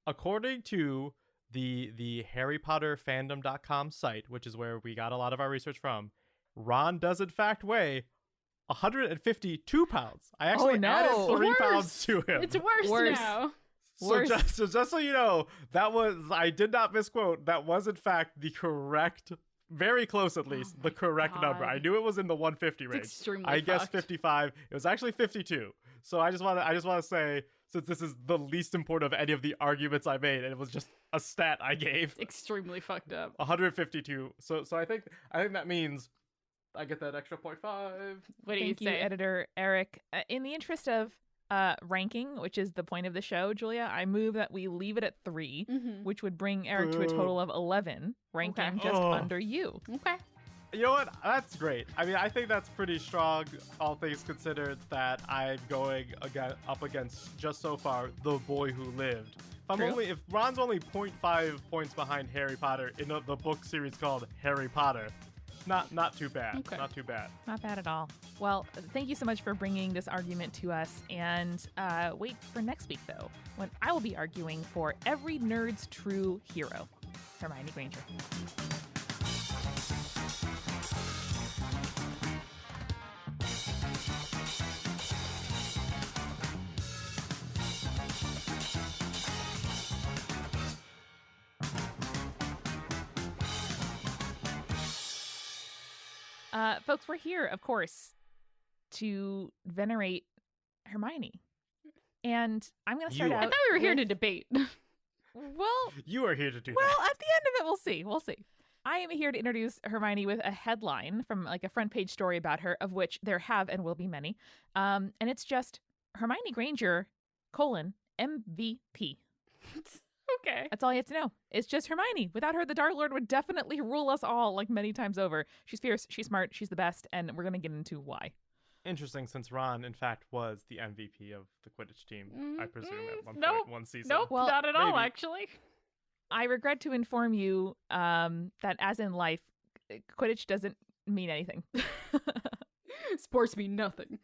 According to the HarryPotterFandom.com site, which is where we got a lot of our research from, Ron does in fact weigh 152 pounds. I actually added 3 pounds to him. It's worse now. Worse. So just so you know, I did not misquote. That was in fact the correct, very close at least, the correct number. I knew it was in the 150 range. Extremely I guessed fucked. 55. It was actually 52. So I just want to say, since this is the least important of any of the arguments I made, and it was just a stat I gave, Extremely fucked up. 152. So I think that means I get that extra 0.5. What do you Thank you, say? editor Eric. In the interest of ranking, which is the point of the show, Julia, I move that we leave it at 3, which would bring Eric to a total of 11, ranking Okay. just under you. Okay. You know what? That's great. I mean, I think that's pretty strong, all things considered, that I'm going up against, just so far, the boy who lived. True. If Ron's only 0.5 points behind Harry Potter in the book series called Harry Potter, not too bad. Okay. Not too bad. Not bad at all. Well, thank you so much for bringing this argument to us. And wait for next week, though, when I will be arguing for every nerd's true hero, Hermione Granger. Folks, we're here, of course, to venerate Hermione. And I'm going to start You are. out. I thought we were here with- to debate. Well, You are here to do well, that. at the end of it, we'll see. We'll see. I am here to introduce Hermione with a headline from like a front page story about her, of which there have and will be many. And it's just Hermione Granger, MVP. Okay. That's all you have to know. It's just Hermione. Without her, the Dark Lord would definitely rule us all like many times over. She's fierce, she's smart, she's the best, and we're going to get into why. Interesting, since Ron, in fact, was the MVP of the Quidditch team, I presume, at one nope. point, one season. Nope, Well, not at all, maybe. actually. I regret to inform you that as in life, Quidditch doesn't mean anything. Sports mean nothing.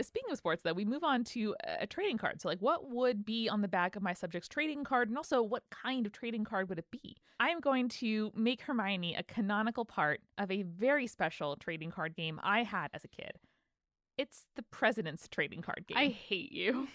Speaking of sports, though, we move on to a trading card. So, like, what would be on the back of my subject's trading card? And also, what kind of trading card would it be? I am going to make Hermione a canonical part of a very special trading card game I had as a kid. It's the President's trading card game. I hate you.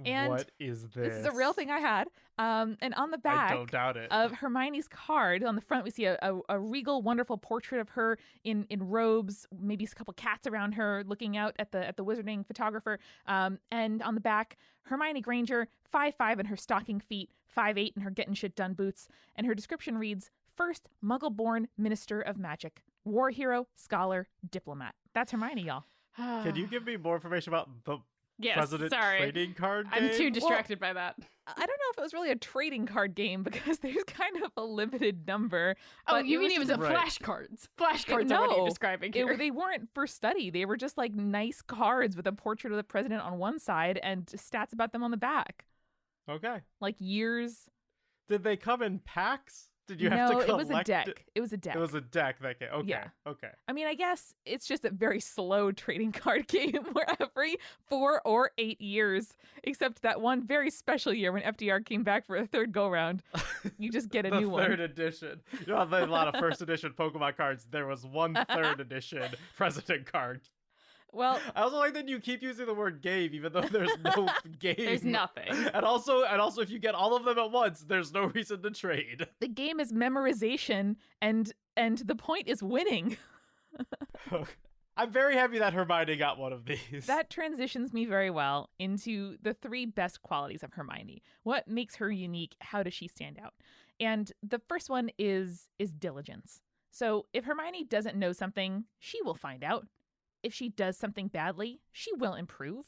And what is this? This is a real thing I had. And on the I back don't doubt it. of Hermione's card, on the front, we see a regal, wonderful portrait of her in robes, maybe a couple cats around her, looking out at the wizarding photographer. And on the back, Hermione Granger, 5'5" in her stocking feet, 5'8" in her getting shit done boots. And her description reads, first Muggle-born Minister of Magic, war hero, scholar, diplomat. That's Hermione, y'all. Can you give me more information about the Yes, President sorry. trading card I'm game? too distracted by that. I don't know if it was really a trading card game because there's kind of a limited number. Oh, but you mean it was just- right. flashcards? Flashcards are what No, you're describing here. They weren't for study. They were just like nice cards with a portrait of the president on one side and stats about them on the back. Okay. Like years. Did they come in packs? Did you have to No, collect it was a deck. It was a deck. It was a deck that game. Okay. Yeah. Okay. I mean, I guess it's just a very slow trading card game where every 4 or 8 years, except that one very special year when FDR came back for a third go round, you just get a The new third one. edition. You know, there's a lot of first edition Pokemon cards. There was one third edition president card. Well, I also like that you keep using the word game, even though there's no game. There's nothing. And also, if you get all of them at once, there's no reason to trade. the game is memorization and the point is winning. I'm very happy that Hermione got one of these. That transitions me very well into the 3 best qualities of Hermione. What makes her unique? How does she stand out? And the first one is diligence. So if Hermione doesn't know something, she will find out. If she does something badly, she will improve.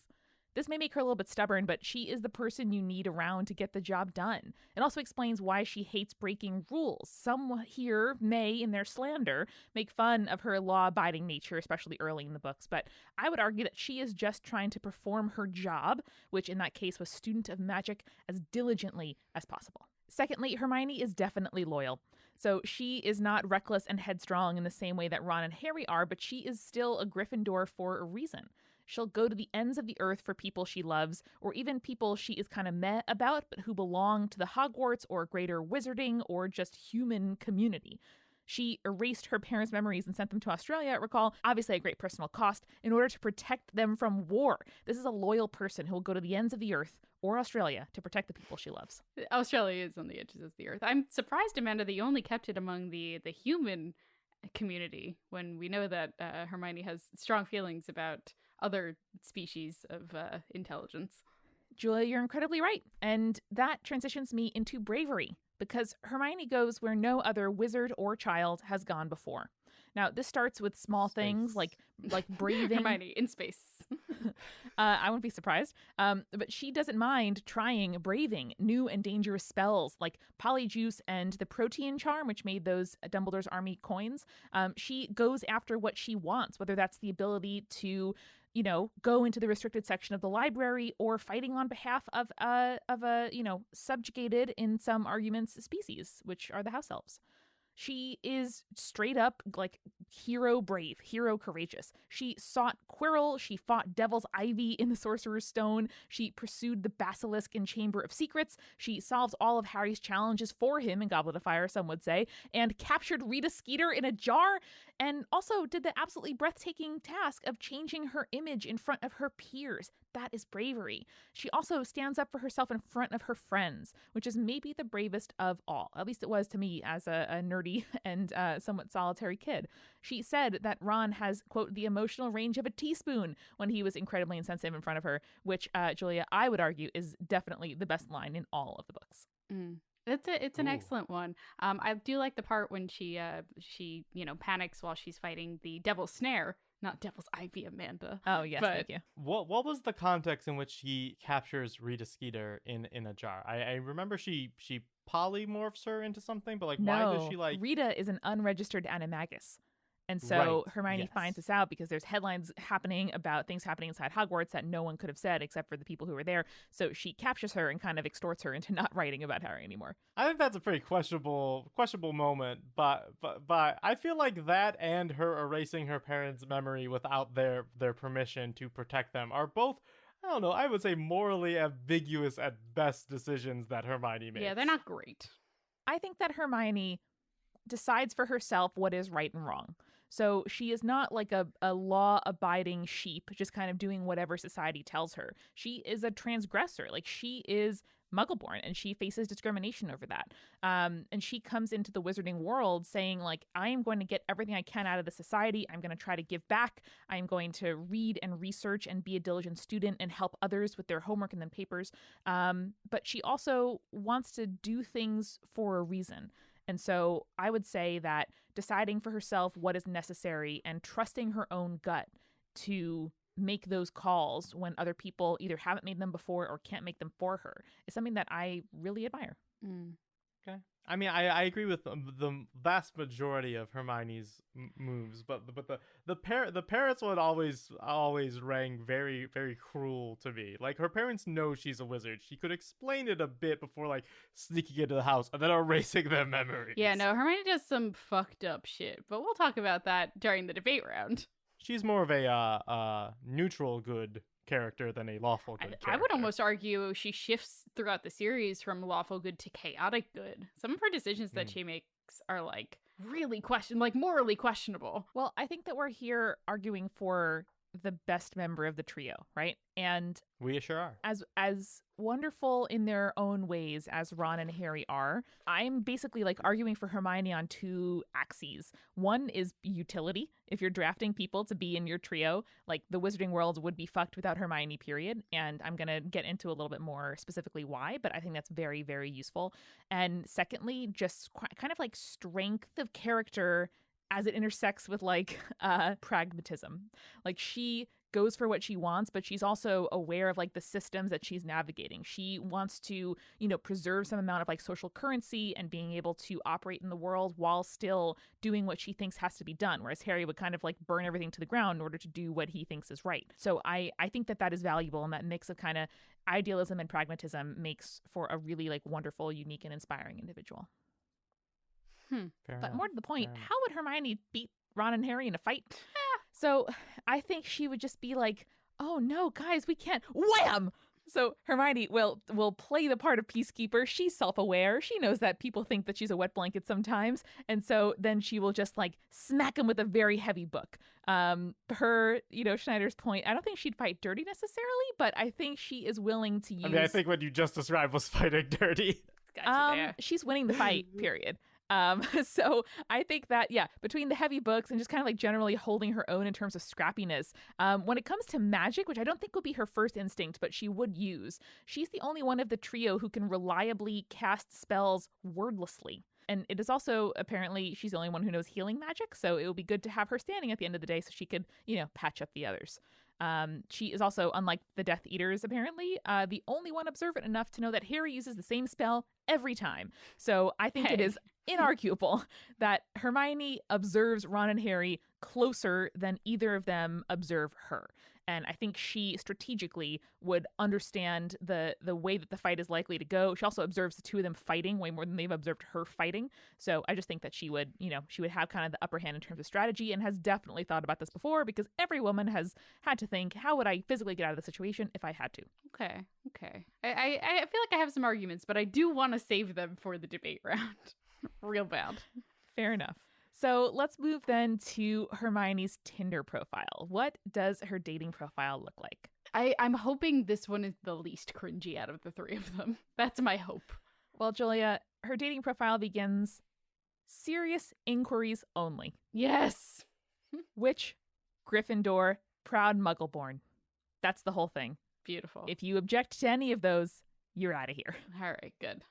This may make her a little bit stubborn, but she is the person you need around to get the job done. It also explains why she hates breaking rules. Some here may, in their slander, make fun of her law-abiding nature, especially early in the books, but I would argue that she is just trying to perform her job, which in that case was student of magic, as diligently as possible. Secondly, Hermione is definitely loyal. So she is not reckless and headstrong in the same way that Ron and Harry are, but she is still a Gryffindor for a reason. She'll go to the ends of the earth for people she loves, or even people she is kind of meh about, but who belong to the Hogwarts or greater wizarding or just human community. She erased her parents' memories and sent them to Australia, recall, obviously at great personal cost, in order to protect them from war. This is a loyal person who will go to the ends of the earth, or Australia to protect the people she loves. Australia is on the edges of the earth. I'm surprised, Amanda, that you only kept it among the human community when we know that Hermione has strong feelings about other species of intelligence. Julia, you're incredibly right. And that transitions me into bravery, because Hermione goes where no other wizard or child has gone before. Now, this starts with small things like braving. Hermione in space. I wouldn't be surprised. But she doesn't mind trying braving new and dangerous spells like Polyjuice and the Protean Charm, which made those Dumbledore's Army coins. She goes after what she wants, whether that's the ability to, go into the restricted section of the library or fighting on behalf of a subjugated in some arguments species, which are the house elves. She is straight up like hero brave, hero courageous. She sought Quirrell. She fought Devil's Ivy in the Sorcerer's Stone. She pursued the Basilisk in Chamber of Secrets. She solved all of Harry's challenges for him in Goblet of Fire, some would say, and captured Rita Skeeter in a jar, and also did the absolutely breathtaking task of changing her image in front of her peers. That is bravery. She also stands up for herself in front of her friends, which is maybe the bravest of all. At least it was to me as a nerdy and somewhat solitary kid. She said that Ron has, quote, the emotional range of a teaspoon when he was incredibly insensitive in front of her, which, Julia, I would argue is definitely the best line in all of the books. It's an excellent one. I do like the part when she panics while she's fighting the Devil's Snare. Not Devil's Ivy, Amanda. Oh, yes, thank you. What was the context in which he captures Rita Skeeter in a jar? I remember she polymorphs her into something, but like, why does she like... Rita is an unregistered animagus. And so Right, Hermione yes. finds this out because there's headlines happening about things happening inside Hogwarts that no one could have said except for the people who were there. So she captures her and kind of extorts her into not writing about Harry anymore. I think that's a pretty questionable moment, but I feel like that and her erasing her parents' memory without their permission to protect them are both, I don't know, I would say morally ambiguous at best decisions that Hermione makes. Yeah, they're not great. I think that Hermione decides for herself what is right and wrong. So she is not like a law-abiding sheep, just kind of doing whatever society tells her. She is a transgressor. Like, she is Muggleborn, and she faces discrimination over that. And she comes into the wizarding world saying, like, I am going to get everything I can out of the society. I'm going to try to give back. I'm going to read and research and be a diligent student and help others with their homework and then papers. But she also wants to do things for a reason. And so I would say that deciding for herself what is necessary and trusting her own gut to make those calls when other people either haven't made them before or can't make them for her is something that I really admire. Okay. I mean, I agree with the vast majority of Hermione's moves, but the parents one always rang very, very cruel to me. Like, her parents know she's a wizard. She could explain it a bit before, like, sneaking into the house and then erasing their memories. Yeah, no, Hermione does some fucked up shit, but we'll talk about that during the debate round. She's more of a neutral good character than a lawful good character. I would almost argue she shifts throughout the series from lawful good to chaotic good. Some of her decisions that she makes are like really morally questionable. Well, I think that we're here arguing for the best member of the trio, right? And we sure are. As wonderful in their own ways as Ron and Harry are, I'm basically like arguing for Hermione on two axes. One is utility. If you're drafting people to be in your trio, like, the wizarding world would be fucked without Hermione, period. And I'm going to get into a little bit more specifically why, but I think that's very, very useful. And secondly, just kind of like strength of character as it intersects with like pragmatism. Like, she goes for what she wants, but she's also aware of like the systems that she's navigating. She wants to, preserve some amount of like social currency and being able to operate in the world while still doing what she thinks has to be done. Whereas Harry would kind of like burn everything to the ground in order to do what he thinks is right. So I think that is valuable, and that mix of kind of idealism and pragmatism makes for a really like wonderful, unique, and inspiring individual. But more to the point, how would Hermione beat Ron and Harry in a fight? So I think she would just be like, oh no, guys, we can't. Wham! So Hermione will play the part of peacekeeper. She's self-aware. She knows that people think that she's a wet blanket sometimes, and so then she will just like smack him with a very heavy book. Schneider's point, I don't think she'd fight dirty necessarily, but I think she is willing to use. I mean, I think what you just described was fighting dirty. Gotcha there. She's winning the fight, period. So I think that, yeah, between the heavy books and just kind of like generally holding her own in terms of scrappiness, when it comes to magic, which I don't think will be her first instinct, but she would use, she's the only one of the trio who can reliably cast spells wordlessly. And it is also, apparently, she's the only one who knows healing magic, so it would be good to have her standing at the end of the day so she could, patch up the others. She is also, unlike the Death Eaters, apparently, the only one observant enough to know that Harry uses the same spell every time. So I think it is inarguable that Hermione observes Ron and Harry closer than either of them observe her. And I think she strategically would understand the way that the fight is likely to go. She also observes the two of them fighting way more than they've observed her fighting. So I just think that she would have kind of the upper hand in terms of strategy, and has definitely thought about this before, because every woman has had to think, how would I physically get out of the situation if I had to? Okay. I feel like I have some arguments, but I do want to save them for the debate round. Real bad. Fair enough. So let's move then to Hermione's Tinder profile. What does her dating profile look like? I'm hoping this one is the least cringy out of the three of them. That's my hope. Well, Julia, her dating profile begins serious inquiries only. Yes. Which Gryffindor, proud Muggleborn. That's the whole thing. Beautiful. If you object to any of those, you're out of here. All right, good.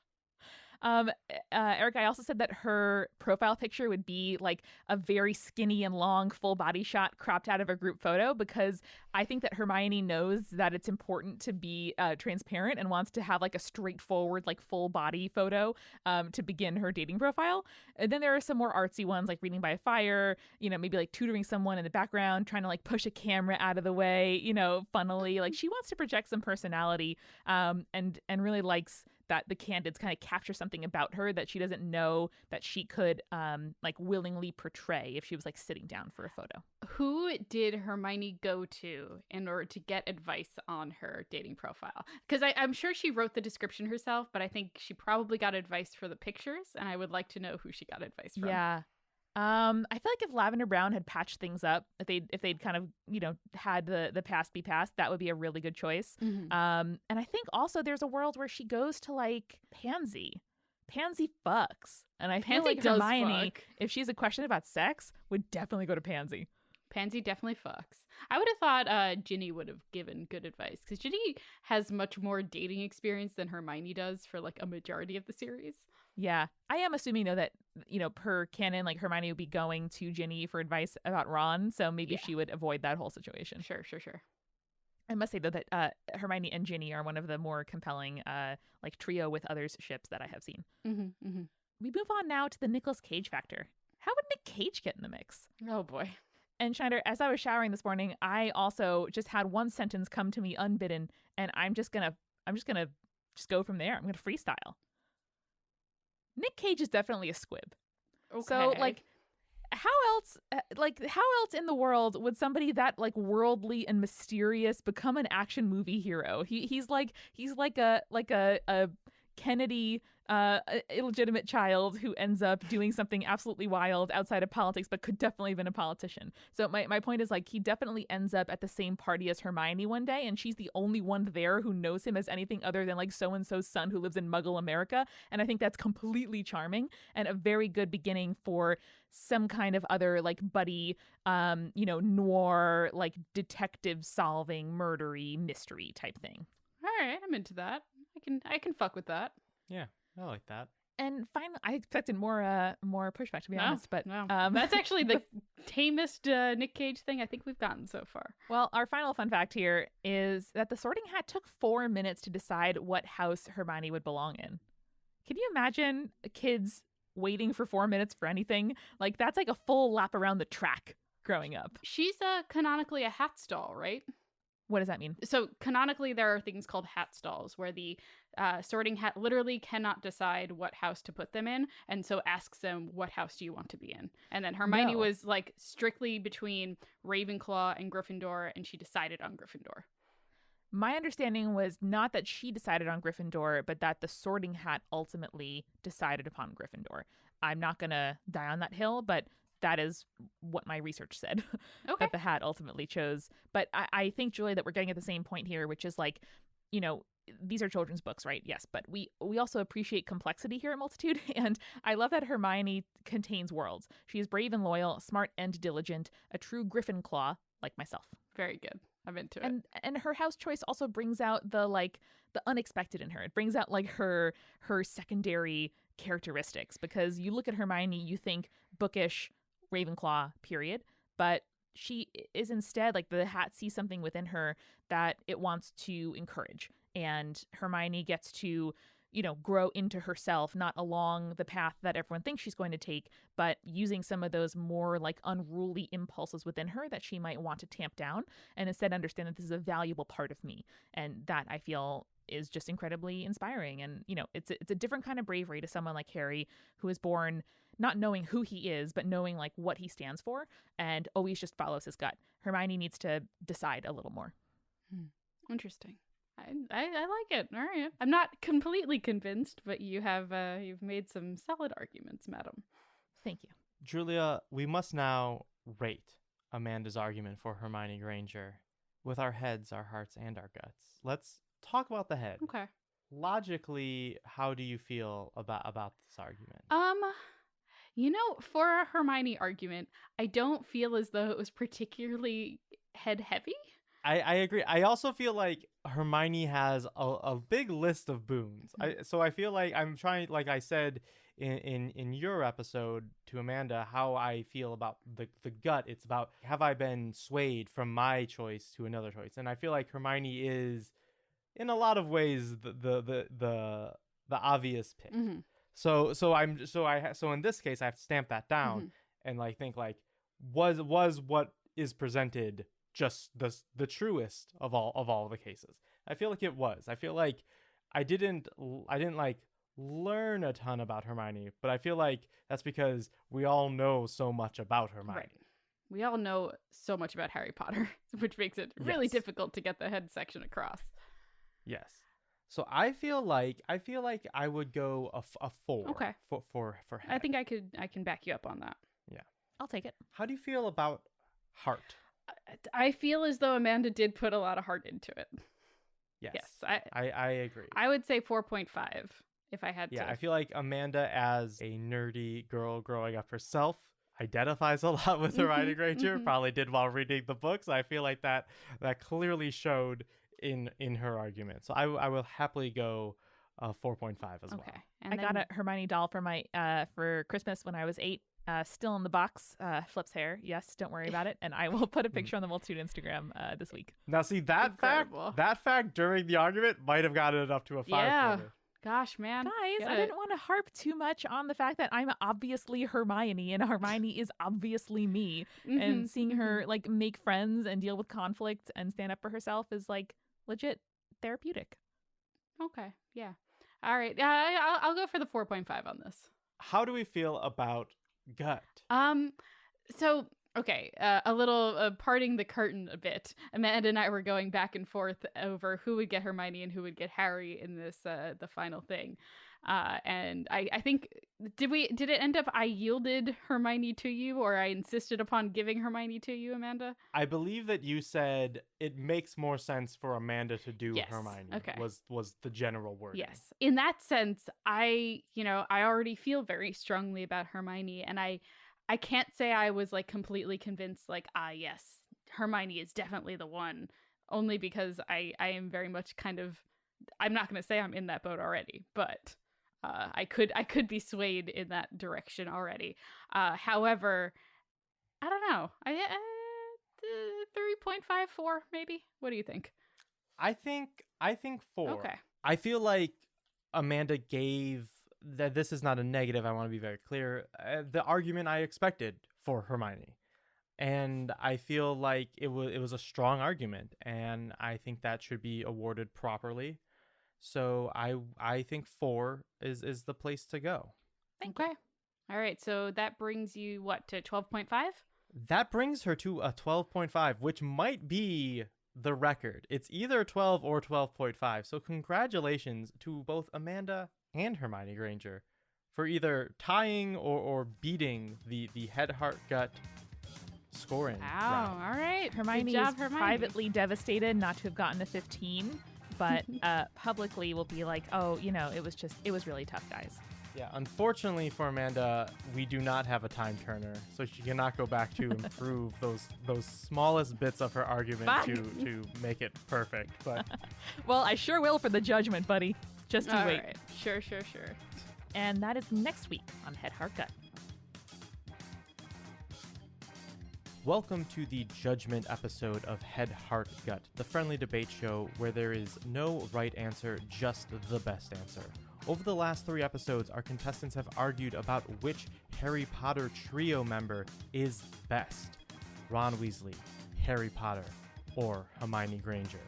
Eric, I also said that her profile picture would be like a very skinny and long full body shot cropped out of a group photo, because I think that Hermione knows that it's important to be transparent and wants to have like a straightforward, like full body photo to begin her dating profile. And then there are some more artsy ones, like reading by a fire, maybe like tutoring someone in the background, trying to like push a camera out of the way, funnily. Like she wants to project some personality and really likes that the candidates kind of capture something about her that she doesn't know that she could like willingly portray if she was like sitting down for a photo. Who did Hermione go to in order to get advice on her dating profile? Because I'm sure she wrote the description herself, but I think she probably got advice for the pictures, and I would like to know who she got advice from. Yeah. I feel like if Lavender Brown had patched things up, if they'd kind of, had the past be past, that would be a really good choice. Mm-hmm. And I think also there's a world where she goes to like Pansy. Pansy fucks. And I feel like Hermione, if she's a question about sex, would definitely go to Pansy. Pansy definitely fucks. I would have thought Ginny would have given good advice, because Ginny has much more dating experience than Hermione does for like a majority of the series. Yeah. I am assuming, though, that, per canon, like Hermione would be going to Ginny for advice about Ron, so maybe she would avoid that whole situation. Sure. I must say, though, that Hermione and Ginny are one of the more compelling, like, trio with others ships that I have seen. Mm-hmm, mm-hmm. We move on now to the Nicolas Cage factor. How would Nick Cage get in the mix? Oh, boy. And Schneider, as I was showering this morning, I also just had one sentence come to me unbidden, and I'm just gonna go from there. I'm gonna freestyle. Nick Cage is definitely a squib. Okay. So, like, how else in the world would somebody that like worldly and mysterious become an action movie hero? He's like a Kennedy illegitimate child who ends up doing something absolutely wild outside of politics, but could definitely have been a politician. So my point is, like, he definitely ends up at the same party as Hermione one day, and she's the only one there who knows him as anything other than like so-and-so's son who lives in Muggle America. And I think that's completely charming and a very good beginning for some kind of other like buddy, noir, like detective solving murdery mystery type thing. All right, I'm into that. I can fuck with that. Yeah, I like that. And finally, I expected more pushback, to be honest. But no. That's actually the tamest Nick Cage thing I think we've gotten so far. Well, our final fun fact here is that the Sorting Hat took 4 minutes to decide what house Hermione would belong in. Can you imagine kids waiting for 4 minutes for anything? Like, that's like a full lap around the track growing up. She's canonically a hat stall, right? What does that mean? So canonically, there are things called hat stalls where the Sorting Hat literally cannot decide what house to put them in, and so asks them, what house do you want to be in? And then Hermione was like strictly between Ravenclaw and Gryffindor, and she decided on Gryffindor. My understanding was not that she decided on Gryffindor, but that the Sorting Hat ultimately decided upon Gryffindor. I'm not going to die on that hill, but that is what my research said, Okay. that the hat ultimately chose. But I think, Julia, that we're getting at the same point here, which is like, you know, these are children's books, right? Yes, but we also appreciate complexity here at Multitude, and I love that Hermione contains worlds. She is brave and loyal, smart and diligent, a true Griffin claw, like myself. Very good. I'm into it. And her house choice also brings out the unexpected in her. It brings out like her secondary characteristics, because you look at Hermione, you think bookish, Ravenclaw, period, but she is instead like the hat sees something within her that it wants to encourage, and Hermione gets to, you know, grow into herself, not along the path that everyone thinks she's going to take, but using some of those more like unruly impulses within her that she might want to tamp down, and instead understand that this is a valuable part of me. And that, I feel, is just incredibly inspiring. And, you know, it's a different kind of bravery to someone like Harry, who is born not knowing who he is, but knowing like what he stands for, and always just follows his gut. Hermione needs to decide a little more. Interesting. I like it. All right. I'm not completely convinced, but you've made some solid arguments, madam. Thank you. Julia, we must now rate Amanda's argument for Hermione Granger with our heads, our hearts, and our guts. Let's talk about the head. Okay. Logically, how do you feel about this argument? You know, for a Hermione argument, I don't feel as though it was particularly head heavy. I agree. I also feel like Hermione has a big list of boons. So I feel like I'm trying, like I said in your episode to Amanda, how I feel about the gut. It's about, have I been swayed from my choice to another choice? And I feel like Hermione is, in a lot of ways, the obvious pick. Mm-hmm. So in this case, I have to stamp that down and like think like, was what is presented just the truest of all the cases? I feel like it was. I feel like I didn't like learn a ton about Hermione, but I feel like that's because we all know so much about Hermione. Right. We all know so much about Harry Potter, which makes it really difficult to get the head section across. Yes. So I feel like I would go a 4. Okay. For head. I think I can back you up on that. Yeah. I'll take it. How do you feel about heart? I feel as though Amanda did put a lot of heart into it. Yes. I agree. I would say 4.5 if I had to. Yeah, I feel like Amanda, as a nerdy girl growing up herself, identifies a lot with Hermione Granger. Probably did while reading the books. I feel like that clearly showed in her argument. So I will happily go 4.5 as well. And I got a Hermione doll for my for Christmas when I was 8. Still in the box, Flip's hair. Yes, don't worry about it. And I will put a picture on the Multitude Instagram this week. Now, see, that fact during the argument might have gotten it up to a 5. Yeah. Gosh, man. Guys, I didn't want to harp too much on the fact that I'm obviously Hermione and Hermione is obviously me. And seeing her like make friends and deal with conflict and stand up for herself is like legit therapeutic. Okay. Yeah. All right. I'll go for the 4.5 on this. How do we feel about gut? So okay, a little parting the curtain a bit. Amanda and I were going back and forth over who would get Hermione and who would get Harry in this the final thing. And I think did it end up I yielded Hermione to you, or I insisted upon giving Hermione to you, Amanda? I believe that you said it makes more sense for Amanda to do Hermione. Okay. Was the general word. Yes. In that sense, I already feel very strongly about Hermione, and I can't say I was like completely convinced like, yes, Hermione is definitely the one, only because I am very much kind of, I'm not going to say I'm in that boat already, but I could be swayed in that direction already. However, I don't know. 3.54 maybe. What do you think? I think 4. Okay. I feel like Amanda gave that. This is not a negative. I want to be very clear. The argument I expected for Hermione, and I feel like it was a strong argument, and I think that should be awarded properly. So I think 4 is the place to go. Okay. All right. So that brings you to 12.5? That brings her to a 12.5, which might be the record. It's either 12 or 12.5. So congratulations to both Amanda and Hermione Granger for either tying or beating the head, heart, gut scoring Wow, round. all right. Hermione Good job, is Hermione. privately devastated not to have gotten a 15, but publicly will be like, oh, it was really tough, guys. Yeah, unfortunately for Amanda, we do not have a time turner, so she cannot go back to improve those smallest bits of her argument Fuck. to make it perfect. But Well, I sure will for the judgment, buddy. Just you All wait. right. Sure. And that is next week on Head, Heart, Gut. welcome to the judgment episode of Head, Heart, Gut, the friendly debate show where there is no right answer, just the best answer. Over the last 3 episodes, our contestants have argued about which Harry Potter trio member is best. Ron Weasley, Harry Potter, or Hermione Granger.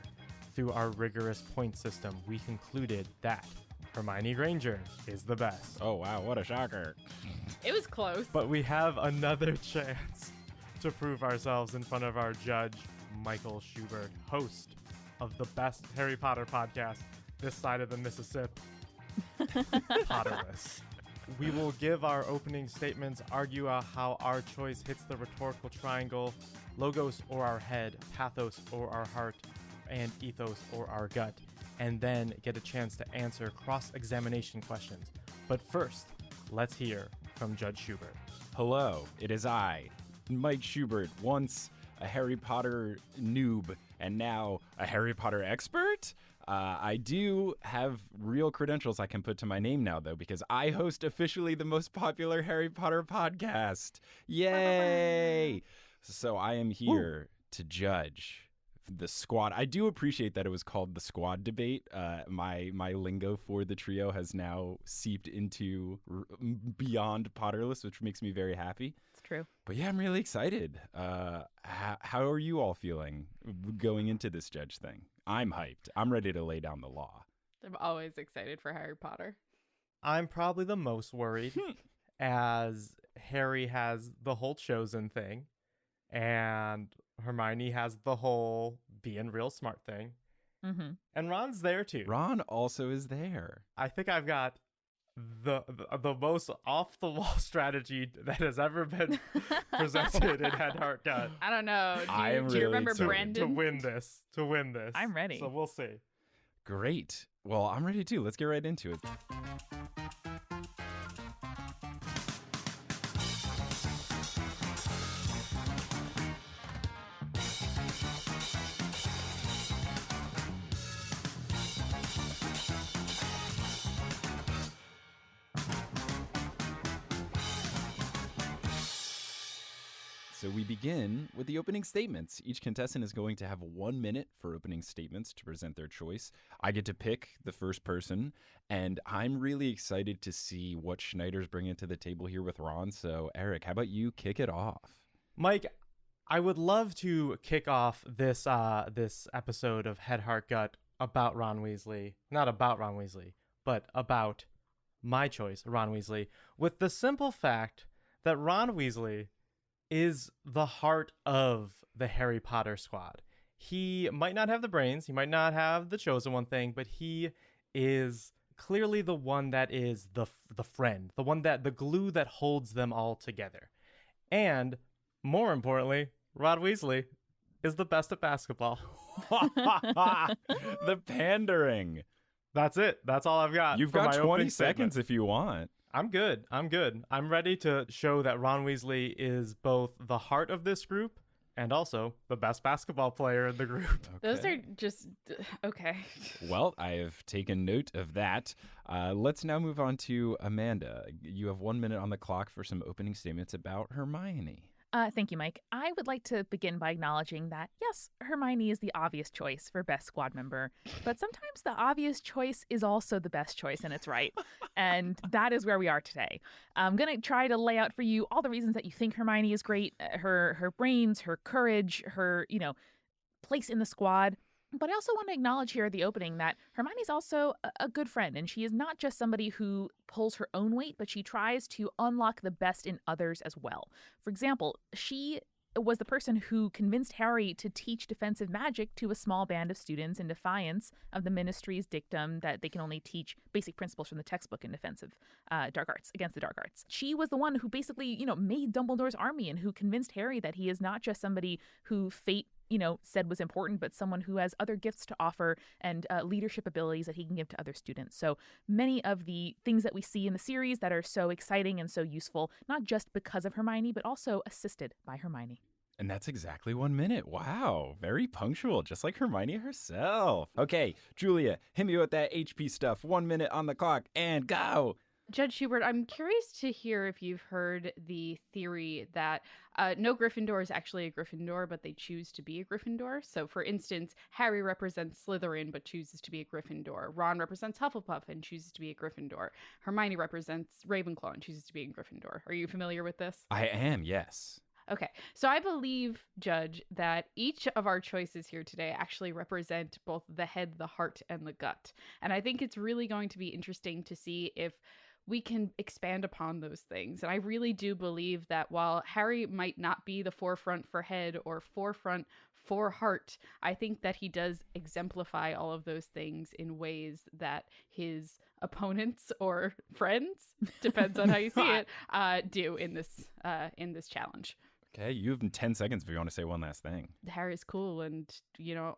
Through our rigorous point system, we concluded that Hermione Granger is the best. Oh, wow, what a shocker. It was close. But we have another chance to prove ourselves in front of our judge, Michael Schubert, host of the best Harry Potter podcast this side of the Mississippi, Potterless. We will give our opening statements, argue how our choice hits the rhetorical triangle, logos or our head, pathos or our heart, and ethos or our gut, and then get a chance to answer cross-examination questions. But first, let's hear from Judge Schubert. Hello, it is I, Mike Schubert, once a Harry Potter noob and now a Harry Potter expert. I do have real credentials I can put to my name now, though, because I host officially the most popular Harry Potter podcast. Yay! So I am here to judge the squad. I do appreciate that it was called the squad debate. My lingo for the trio has now seeped into beyond Potterless, which makes me very happy. It's true. But yeah, I'm really excited. How are you all feeling going into this judge thing? I'm hyped. I'm ready to lay down the law. I'm always excited for Harry Potter. I'm probably the most worried, as Harry has the whole chosen thing, and Hermione has the whole being real smart thing. Mm-hmm. And Ron's there too. Ron also is there. I think I've got the most off the wall strategy that has ever been presented in Head, Heart, Gut I don't know. I am Do you really remember excited. Brandon? to win this. I'm ready. So we'll see. Great. Well, I'm ready too. Let's get right into it. So we begin with the opening statements. Each contestant is going to have 1 minute for opening statements to present their choice. I get to pick the first person, and I'm really excited to see what Schneider's bringing to the table here with Ron. So, Eric, how about you kick it off? Mike, I would love to kick off this this episode of Head, Heart, Gut about Ron Weasley. Not about Ron Weasley, but about my choice, Ron Weasley, with the simple fact that Ron Weasley is the heart of the Harry Potter squad. He might not have the brains, he might not have the chosen one thing, but he is clearly the one that is the friend, the glue that holds them all together. And more importantly, Ron Weasley is the best at basketball. The pandering. That's it. That's all I've got. You've for got my 20 opening seconds statement. if you want. I'm good. I'm ready to show that Ron Weasley is both the heart of this group and also the best basketball player in the group. Those Okay. are just okay. Well, I have taken note of that. Let's now move on to Amanda. You have 1 minute on the clock for some opening statements about Hermione. Thank you, Mike. I would like to begin by acknowledging that, yes, Hermione is the obvious choice for best squad member, but sometimes the obvious choice is also the best choice, and it's right. And that is where we are today. I'm going to try to lay out for you all the reasons that you think Hermione is great, her brains, her courage, her, place in the squad. But I also want to acknowledge here at the opening that Hermione's also a good friend, and she is not just somebody who pulls her own weight, but she tries to unlock the best in others as well. For example, she was the person who convinced Harry to teach defensive magic to a small band of students in defiance of the ministry's dictum that they can only teach basic principles from the textbook in defensive dark arts against the dark arts. She was the one who basically, made Dumbledore's army and who convinced Harry that he is not just somebody who fate said was important, but someone who has other gifts to offer and leadership abilities that he can give to other students. So many of the things that we see in the series that are so exciting and so useful, not just because of Hermione, but also assisted by Hermione. And that's exactly 1 minute. Wow. Very punctual, just like Hermione herself. Okay, Julia, hit me with that HP stuff. 1 minute on the clock and go. Judge Schubert, I'm curious to hear if you've heard the theory that no Gryffindor is actually a Gryffindor, but they choose to be a Gryffindor. So, for instance, Harry represents Slytherin, but chooses to be a Gryffindor. Ron represents Hufflepuff and chooses to be a Gryffindor. Hermione represents Ravenclaw and chooses to be a Gryffindor. Are you familiar with this? I am, yes. Okay, so I believe, Judge, that each of our choices here today actually represent both the head, the heart, and the gut. And I think it's really going to be interesting to see if we can expand upon those things. And I really do believe that while Harry might not be the forefront for head or forefront for heart, I think that he does exemplify all of those things in ways that his opponents or friends, depends on how you see it, do in this challenge. Okay, you have 10 seconds if you want to say one last thing. Harry's cool and,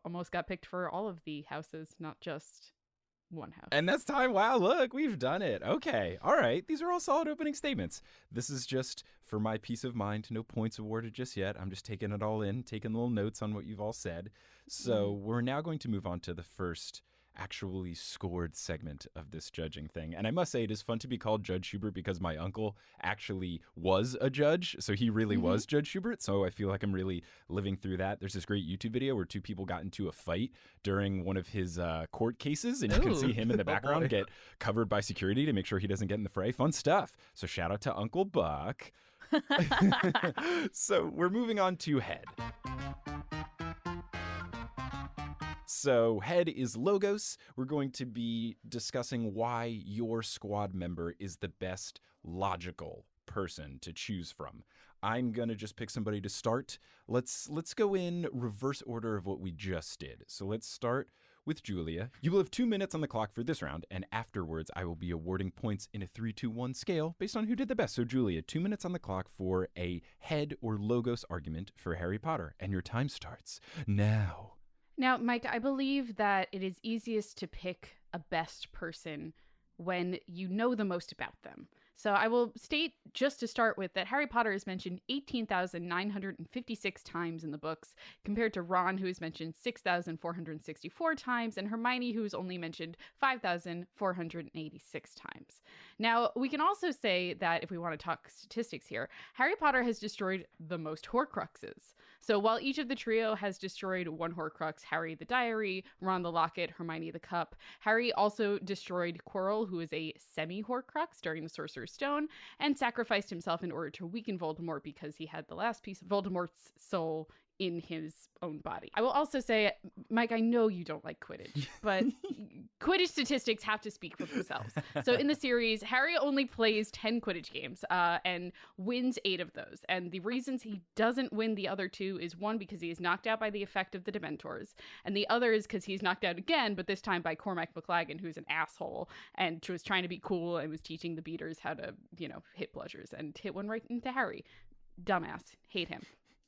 almost got picked for all of the houses, not just one house. And that's time. Wow, look, we've done it. Okay, all right. These are all solid opening statements. This is just for my peace of mind. No points awarded just yet. I'm just taking it all in, taking little notes on what you've all said. So we're now going to move on to the first actually scored segment of this judging thing. And I must say, it is fun to be called Judge Schubert because my uncle actually was a judge. So he really was Judge Schubert. So I feel like I'm really living through that. There's this great YouTube video where two people got into a fight during one of his court cases. And you can see him in the background get covered by security to make sure he doesn't get in the fray. Fun stuff. So shout out to Uncle Buck. So we're moving on to head. So head is Logos. We're going to be discussing why your squad member is the best logical person to choose from. I'm going to just pick somebody to start. Let's go in reverse order of what we just did. So let's start with Julia. You will have 2 minutes on the clock for this round, and afterwards I will be awarding points in a 3-2-1 scale based on who did the best. So Julia, 2 minutes on the clock for a head or Logos argument for Harry Potter, and your time starts now. Now, Mike, I believe that it is easiest to pick a best person when you know the most about them. So I will state, just to start with, that Harry Potter is mentioned 18,956 times in the books, compared to Ron, who is mentioned 6,464 times, and Hermione, who is only mentioned 5,486 times. Now, we can also say that if we want to talk statistics here, Harry Potter has destroyed the most Horcruxes. So while each of the trio has destroyed one Horcrux, Harry the Diary, Ron the Locket, Hermione the Cup, Harry also destroyed Quirrell, who is a semi-Horcrux during the Sorcerer's Stone, and sacrificed himself in order to weaken Voldemort because he had the last piece of Voldemort's soul in his own body. I will also say, Mike, I know you don't like Quidditch, but Quidditch statistics have to speak for themselves. So in the series, Harry only plays 10 Quidditch games and wins 8 of those. And the reasons he doesn't win the other 2 is, one, because he is knocked out by the effect of the Dementors, and the other is because he's knocked out again, but this time by Cormac McLaggen, who's an asshole and was trying to be cool and was teaching the beaters how to, hit bludgers, and hit one right into Harry. Dumbass. Hate him.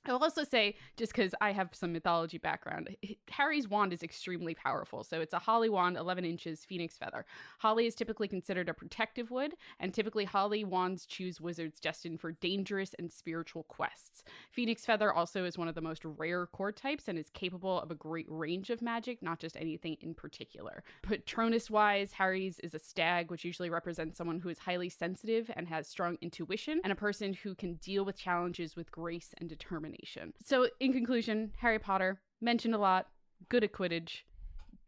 I'll also say, just because I have some mythology background, Harry's wand is extremely powerful. So it's a holly wand, 11 inches, phoenix feather. Holly is typically considered a protective wood, and typically holly wands choose wizards destined for dangerous and spiritual quests. Phoenix feather also is one of the most rare core types and is capable of a great range of magic, not just anything in particular. Patronus-wise, Harry's is a stag, which usually represents someone who is highly sensitive and has strong intuition, and a person who can deal with challenges with grace and determination. So in conclusion, Harry Potter, mentioned a lot, good at Quidditch,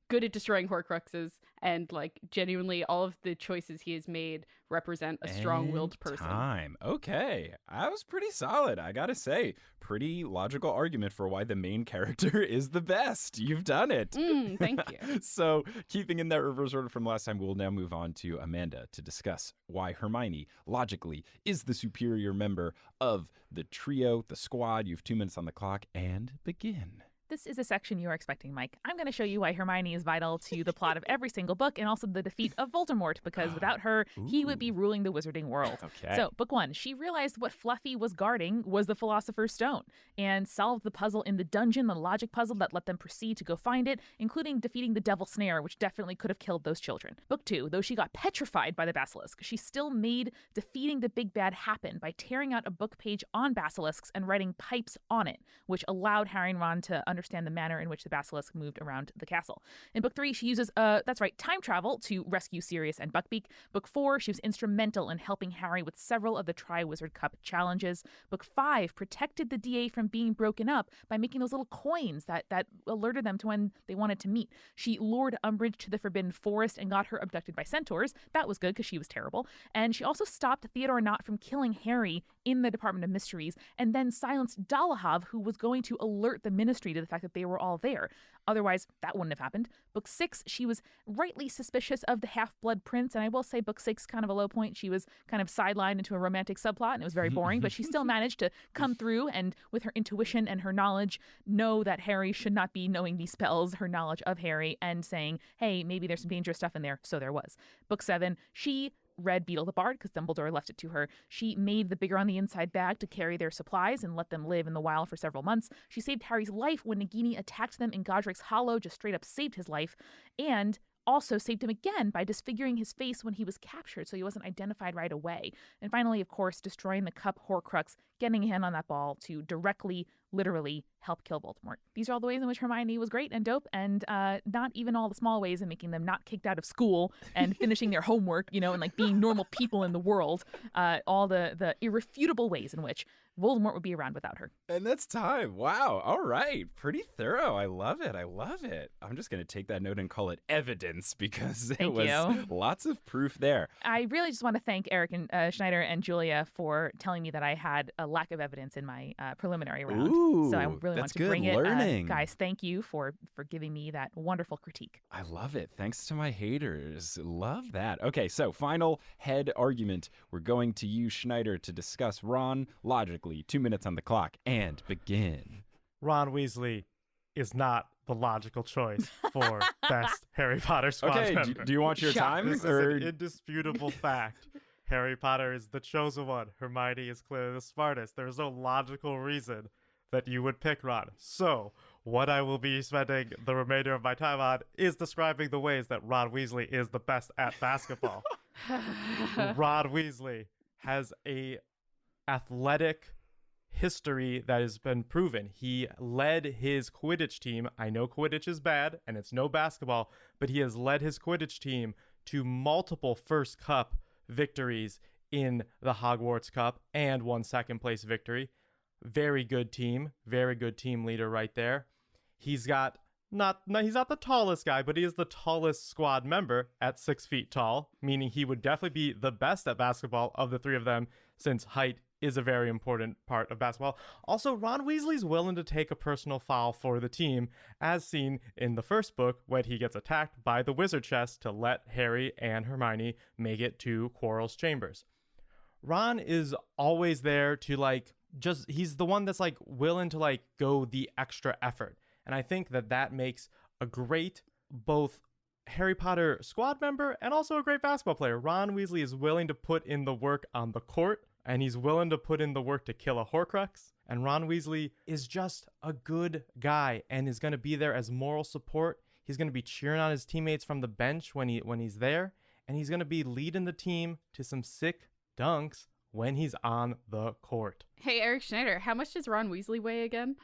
good at destroying Horcruxes, and like genuinely all of the choices he has made represent a strong-willed person. Okay, that was pretty solid. I gotta say, pretty logical argument for why the main character is the best. You've done it. Thank you. So, keeping in that reverse order from last time, we'll now move on to Amanda to discuss why Hermione, logically, is the superior member of the trio, the squad. You have 2 minutes on the clock, and begin. This is a section you are expecting, Mike. I'm going to show you why Hermione is vital to the plot of every single book and also the defeat of Voldemort, because without her, he would be ruling the wizarding world. Okay. So, book 1, she realized what Fluffy was guarding was the Philosopher's Stone and solved the puzzle in the dungeon, the logic puzzle that let them proceed to go find it, including defeating the Devil Snare, which definitely could have killed those children. Book 2, though she got petrified by the basilisk, she still made defeating the big bad happen by tearing out a book page on basilisks and writing pipes on it, which allowed Harry and Ron to understand the manner in which the basilisk moved around the castle. In book 3, she uses, time travel to rescue Sirius and Buckbeak. Book 4, she was instrumental in helping Harry with several of the Triwizard Cup challenges. Book 5 protected the DA from being broken up by making those little coins that alerted them to when they wanted to meet. She lured Umbridge to the Forbidden Forest and got her abducted by centaurs. That was good because she was terrible. And she also stopped Theodore Nott from killing Harry in the Department of Mysteries and then silenced Dolohov, who was going to alert the Ministry to the fact that they were all there. Otherwise, that wouldn't have happened. Book 6, she was rightly suspicious of the Half-Blood Prince, and I will say book 6, kind of a low point. She was kind of sidelined into a romantic subplot, and it was very boring, but she still managed to come through and, with her intuition and her knowledge, know that Harry should not be knowing these spells, her knowledge of Harry, and saying, hey, maybe there's some dangerous stuff in there, so there was. Book 7, she read Beetle the Bard because Dumbledore left it to her. She made the bigger on the inside bag to carry their supplies and let them live in the wild for several months. She saved Harry's life when Nagini attacked them in Godric's Hollow, just straight up saved his life, and also saved him again by disfiguring his face when he was captured so he wasn't identified right away. And finally, of course, destroying the Cup Horcrux, getting a hand on that ball to directly, literally help kill Voldemort. These are all the ways in which Hermione was great and dope, and not even all the small ways in making them not kicked out of school and finishing their homework, and like being normal people in the world. All the irrefutable ways in which Voldemort would be around without her. And that's time. Wow. All right. Pretty thorough. I love it. I'm just going to take that note and call it evidence because it was lots of proof there. I really just want to thank Eric and Schneider and Julia for telling me that I had a lack of evidence in my preliminary round. Ooh, so I really want to good bring it. learning. Guys, thank you for giving me that wonderful critique. I love it. Thanks to my haters. Love that. Okay, so final head argument. We're going to use Schneider to discuss Ron logically. 2 minutes on the clock and begin. Ron Weasley is not the logical choice for best Harry Potter squad Okay, member. do you want your time? This is an indisputable fact. Harry Potter is the chosen one. Hermione is clearly the smartest. There is no logical reason that you would pick Ron. So, what I will be spending the remainder of my time on is describing the ways that Ron Weasley is the best at basketball. Ron Weasley has a athletic history that has been proven. He led his Quidditch team. I know Quidditch is bad and it's no basketball, but he has led his Quidditch team to multiple first cup victories in the Hogwarts Cup and won second place victory. Very good team leader right there. He's got he's not the tallest guy, but he is the tallest squad member at 6 feet tall, meaning he would definitely be the best at basketball of the three of them, since height is a very important part of basketball. Also, Ron Weasley's willing to take a personal foul for the team, as seen in the first book when he gets attacked by the wizard chest to let Harry and Hermione make it to Quirrell's chambers. Ron is always there to he's the one that's willing to go the extra effort. And I think that makes a great both Harry Potter squad member and also a great basketball player. Ron Weasley is willing to put in the work on the court, and he's willing to put in the work to kill a Horcrux. And Ron Weasley is just a good guy and is going to be there as moral support. He's going to be cheering on his teammates from the bench when he's there, and he's going to be leading the team to some sick dunks when he's on the court. Hey, Eric Schneider, how much does Ron Weasley weigh again?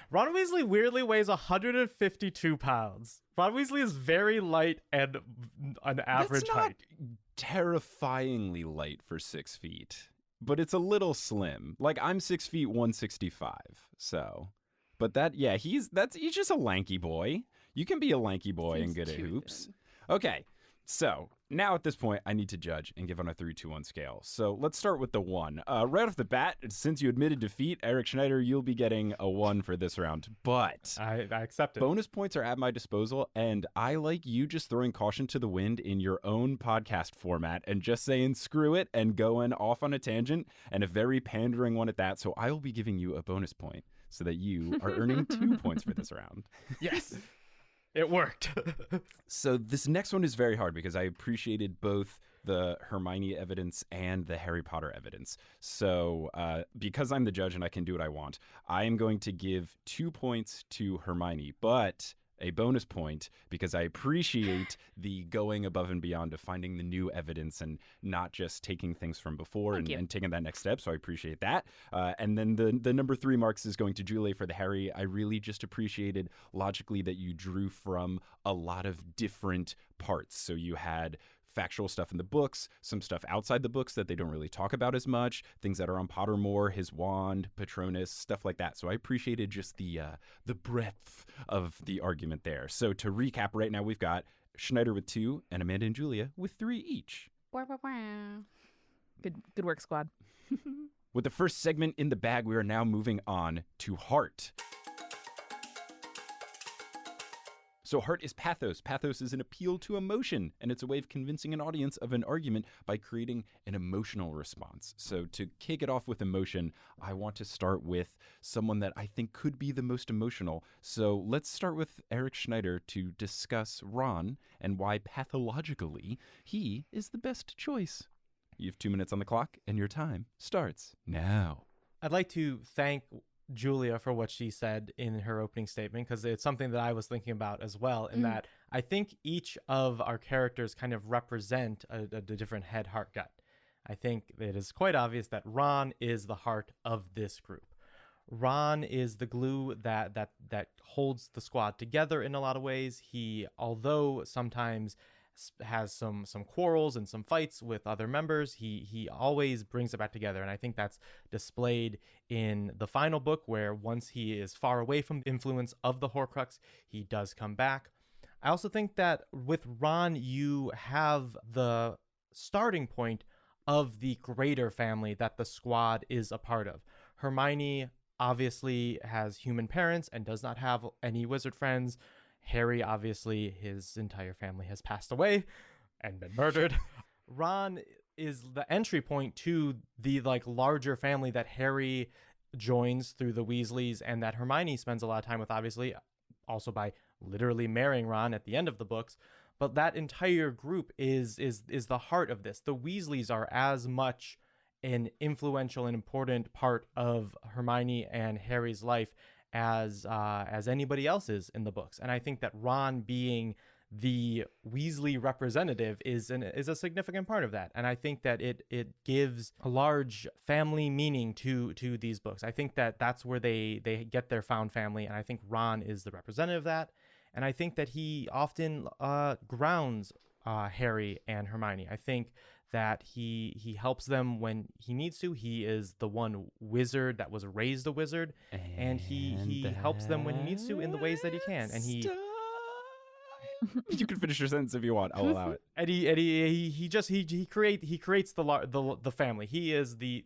Ron Weasley weirdly weighs 152 pounds. Ron Weasley is very light and an average That's not height. Terrifyingly light for 6 feet, but it's a little slim. I'm 6 feet 165, so. But he's just a lanky boy. You can be a lanky boy and Seems good at too hoops. thin. Okay, so now at this point, I need to judge and give on a 3-2-1 scale. So let's start with the 1. Right off the bat, since you admitted defeat, Eric Schneider, you'll be getting a 1 for this round. But I accept it. bonus points are at my disposal, and I like you just throwing caution to the wind in your own podcast format and just saying screw it and going off on a tangent, and a very pandering one at that. So I will be giving you a bonus point so that you are earning 2 points for this round. Yes. It worked. So this next one is very hard because I appreciated both the Hermione evidence and the Harry Potter evidence. So because I'm the judge and I can do what I want, I am going to give 2 points to Hermione, but a bonus point because I appreciate the going above and beyond of finding the new evidence and not just taking things from before and taking that next step. So I appreciate that. And then the number 3 marks is going to Julie for the Harry. I really just appreciated logically that you drew from a lot of different parts. So you had factual stuff in the books, some stuff outside the books that they don't really talk about as much, things that are on Pottermore, his wand, Patronus, stuff like that. So I appreciated just the breadth of the argument there. So to recap, right now we've got Schneider with 2 and Amanda and Julia with 3 each. Good work, squad. With the first segment in the bag, we are now moving on to Heart. So Heart is pathos. Pathos is an appeal to emotion, and it's a way of convincing an audience of an argument by creating an emotional response. So to kick it off with emotion, I want to start with someone that I think could be the most emotional. So let's start with Eric Schneider to discuss Ron and why pathologically he is the best choice. You have 2 minutes on the clock, and your time starts now. I'd like to thank Julia for what she said in her opening statement, because it's something that I was thinking about as well, in that I think each of our characters kind of represent a different head, heart, gut. I think it is quite obvious that Ron is the heart of this group. Ron is the glue that holds the squad together in a lot of ways. He, although sometimes has some quarrels and some fights with other members, he always brings it back together, and I think that's displayed in the final book, where once he is far away from the influence of the Horcrux, he does come back. I also think that with Ron, you have the starting point of the greater family that the squad is a part of. Hermione obviously has human parents and does not have any wizard friends. Harry, obviously, his entire family has passed away and been murdered. Ron is the entry point to the larger family that Harry joins through the Weasleys and that Hermione spends a lot of time with, obviously, also by literally marrying Ron at the end of the books. But that entire group is the heart of this. The Weasleys are as much an influential and important part of Hermione and Harry's life as anybody else is in the books. And I think that Ron being the Weasley representative is a significant part of that. And I think that it gives a large family meaning to these books. I think that that's where they get their found family, and I think Ron is the representative of that. And I think that he often grounds Harry and Hermione. I think that he helps them when he needs to. He is the one wizard that was raised a wizard, and he helps them when he needs to in the ways that he can. And he You can finish your sentence if you want. I'll allow it. And he creates the family. He is the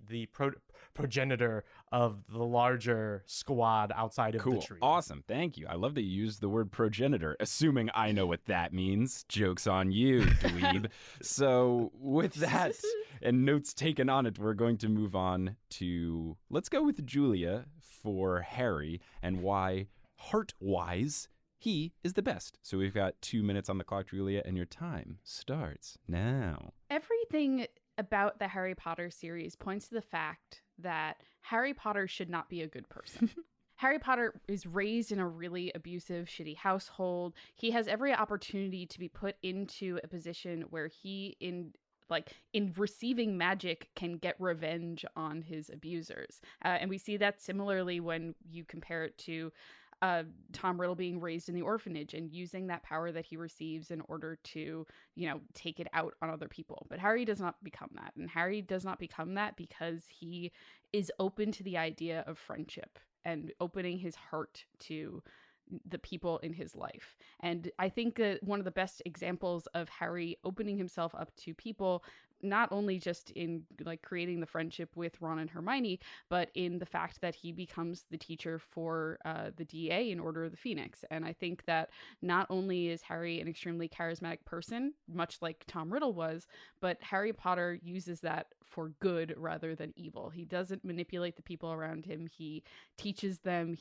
progenitor of the larger squad outside of the tree. Awesome. Thank you. I love that you used the word progenitor, assuming I know what that means. Joke's on you, dweeb. So with that and notes taken on it, we're going to move on to, let's go with Julia for Harry and why, heart-wise, he is the best. So we've got 2 minutes on the clock, Julia, and your time starts now. Everything about the Harry Potter series points to the fact that Harry Potter should not be a good person. Harry Potter is raised in a really abusive, shitty household. He has every opportunity to be put into a position where he, in receiving magic, can get revenge on his abusers. And we see that similarly when you compare it to Tom Riddle being raised in the orphanage and using that power that he receives in order to, take it out on other people. But Harry does not become that. And Harry does not become that because he is open to the idea of friendship and opening his heart to the people in his life. And I think that one of the best examples of Harry opening himself up to people, not only just in like creating the friendship with Ron and Hermione, but in the fact that he becomes the teacher for the DA in Order of the Phoenix. And I think that not only is Harry an extremely charismatic person, much like Tom Riddle was, but Harry Potter uses that for good rather than evil. He doesn't manipulate the people around him. He teaches them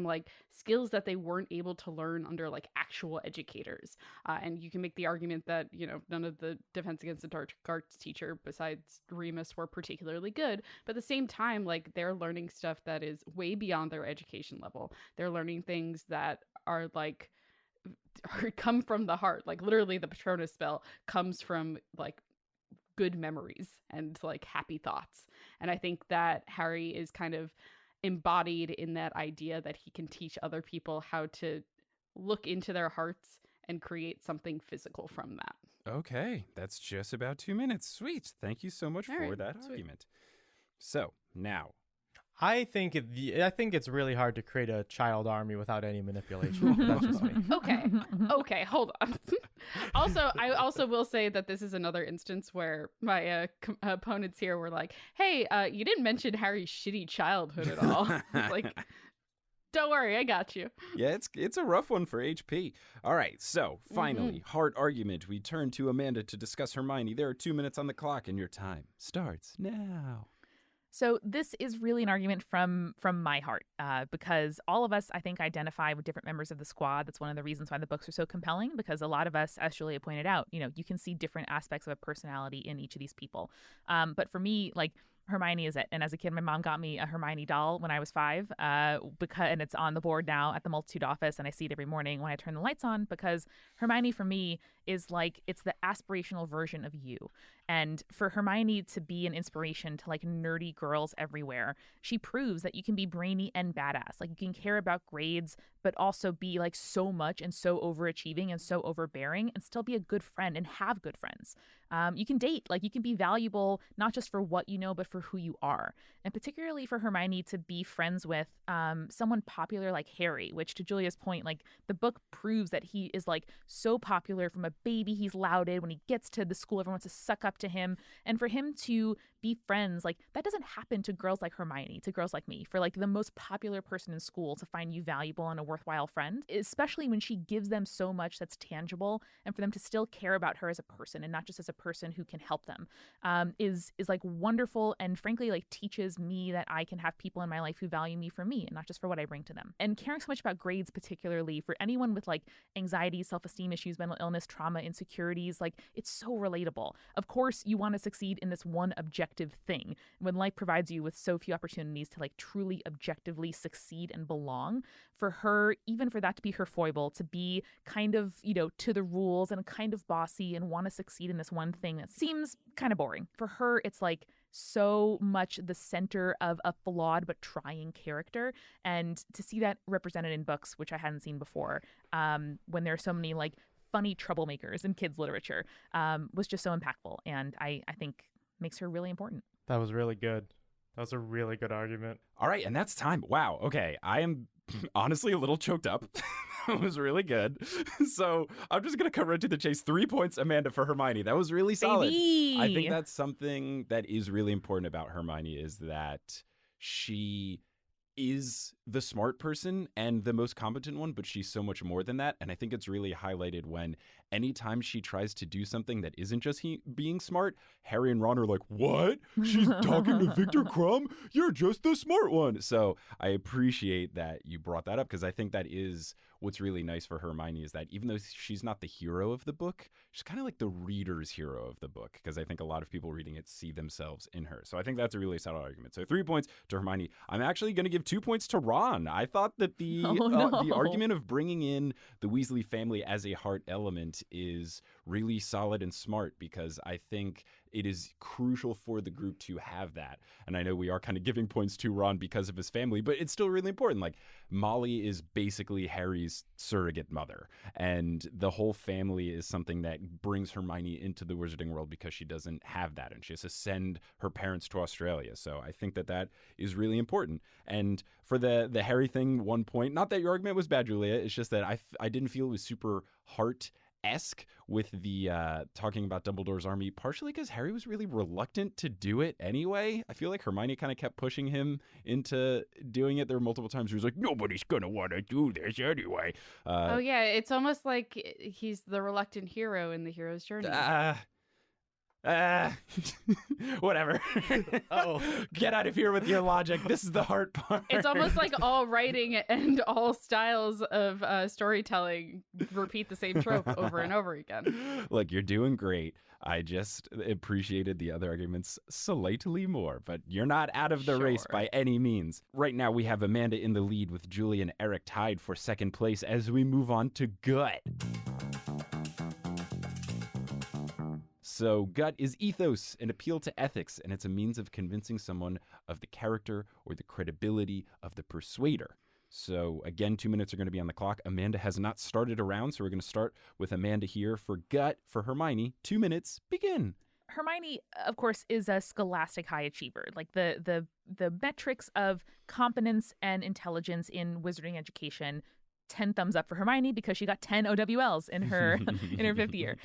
like skills that they weren't able to learn under like actual educators. And you can make the argument that, you know, none of the Defense Against the Dark Arts teacher besides Remus were particularly good, but at the same time, like, they're learning stuff that is way beyond their education level. They're learning things that are like come from the heart. Like literally the Patronus spell comes from like good memories and like happy thoughts. And I think that Harry is kind of embodied in that idea that he can teach other people how to look into their hearts and create something physical from that. Okay, that's just about 2 minutes. Sweet. Thank you so much All for right, that sweet. argument. So, now, I think it's really hard to create a child army without any manipulation. That's just me. Okay, hold on. I also will say that this is another instance where my opponents here were like, hey, you didn't mention Harry's shitty childhood at all. It's like, don't worry, I got you. yeah, it's a rough one for HP. All right, so finally, hard argument. We turn to Amanda to discuss Hermione. There are 2 minutes on the clock, and your time starts now. So this is really an argument from my heart, because all of us, I think, identify with different members of the squad. That's one of the reasons why the books are so compelling, because a lot of us, as Julia pointed out, you know, you can see different aspects of a personality in each of these people. But for me, like, Hermione is it. And as a kid, my mom got me a Hermione doll when I was 5, and it's on the board now at the Multitude office, and I see it every morning when I turn the lights on, because Hermione for me is like, it's the aspirational version of you. And for Hermione to be an inspiration to like nerdy girls everywhere, she proves that you can be brainy and badass. Like, you can care about grades, but also be like so much and so overachieving and so overbearing and still be a good friend and have good friends. You can date, like, you can be valuable, not just for what you know, but for who you are. And particularly for Hermione to be friends with someone popular like Harry, which, to Julia's point, like, the book proves that he is like so popular from a baby. He's lauded. When he gets to the school, everyone wants to suck up to him. And for him to be friends, like, that doesn't happen to girls like Hermione, to girls like me. For like the most popular person in school to find you valuable and a worthwhile friend, especially when she gives them so much that's tangible, and for them to still care about her as a person and not just as a person who can help them, is like wonderful, and frankly like teaches me that I can have people in my life who value me for me and not just for what I bring to them. And caring so much about grades, particularly for anyone with like anxiety, self-esteem issues, mental illness, trauma, insecurities, like, it's so relatable. Of course you want to succeed in this one objective thing when life provides you with so few opportunities to like truly objectively succeed and belong. For her, even for that to be her foible, to be kind of, you know, to the rules and kind of bossy and want to succeed in this one thing that seems kind of boring, for her it's like so much the center of a flawed but trying character. And to see that represented in books, which I hadn't seen before, when there are so many like funny troublemakers in kids literature, was just so impactful, and I think makes her really important. That was really good. That was a really good argument. All right, and that's time. Wow, okay. I am honestly a little choked up. That was really good. So I'm just going to cut right to the chase. 3 points, Amanda, for Hermione. That was really solid. Baby! I think that's something that is really important about Hermione, is that she is the smart person and the most competent one, but she's so much more than that. And I think it's really highlighted when anytime she tries to do something that isn't just being smart, Harry and Ron are like, what? She's talking to Victor Crumb? You're just the smart one. So I appreciate that you brought that up, because I think that is what's really nice for Hermione, is that even though she's not the hero of the book, she's kind of like the reader's hero of the book, because I think a lot of people reading it see themselves in her. So I think that's a really solid argument. So 3 points to Hermione. I'm actually going to give 2 points to Ron. I thought that the argument of bringing in the Weasley family as a heart element is really solid and smart, because I think it is crucial for the group to have that. And I know we are kind of giving points to Ron because of his family, but it's still really important. Like, Molly is basically Harry's surrogate mother, and the whole family is something that brings Hermione into the wizarding world because she doesn't have that, and she has to send her parents to Australia. So I think that is really important. And for the Harry thing, 1 point, not that your argument was bad, Julia, it's just that I didn't feel it was super heart-esque with the talking about Dumbledore's army, partially because Harry was really reluctant to do it anyway. I feel like Hermione kind of kept pushing him into doing it. There were multiple times he was like, nobody's gonna want to do this anyway. Oh yeah, it's almost like he's the reluctant hero in the hero's journey. Whatever. Uh-oh. Get out of here with your logic. This is the hard part. It's almost like all writing and all styles of storytelling repeat the same trope over and over again. Look, you're doing great. I just appreciated the other arguments slightly more, but you're not out of the race Sure. by any means. Right now, we have Amanda in the lead with Julie and Eric tied for second place as we move on to Gut. So gut is ethos, an appeal to ethics, and it's a means of convincing someone of the character or the credibility of the persuader. So again, 2 minutes are going to be on the clock. Amanda has not started a round, so we're going to start with Amanda here for gut. For Hermione, 2 minutes, begin. Hermione, of course, is a scholastic high achiever. Like the metrics of competence and intelligence in wizarding education, 10 thumbs up for Hermione because she got 10 OWLs in her in her fifth year.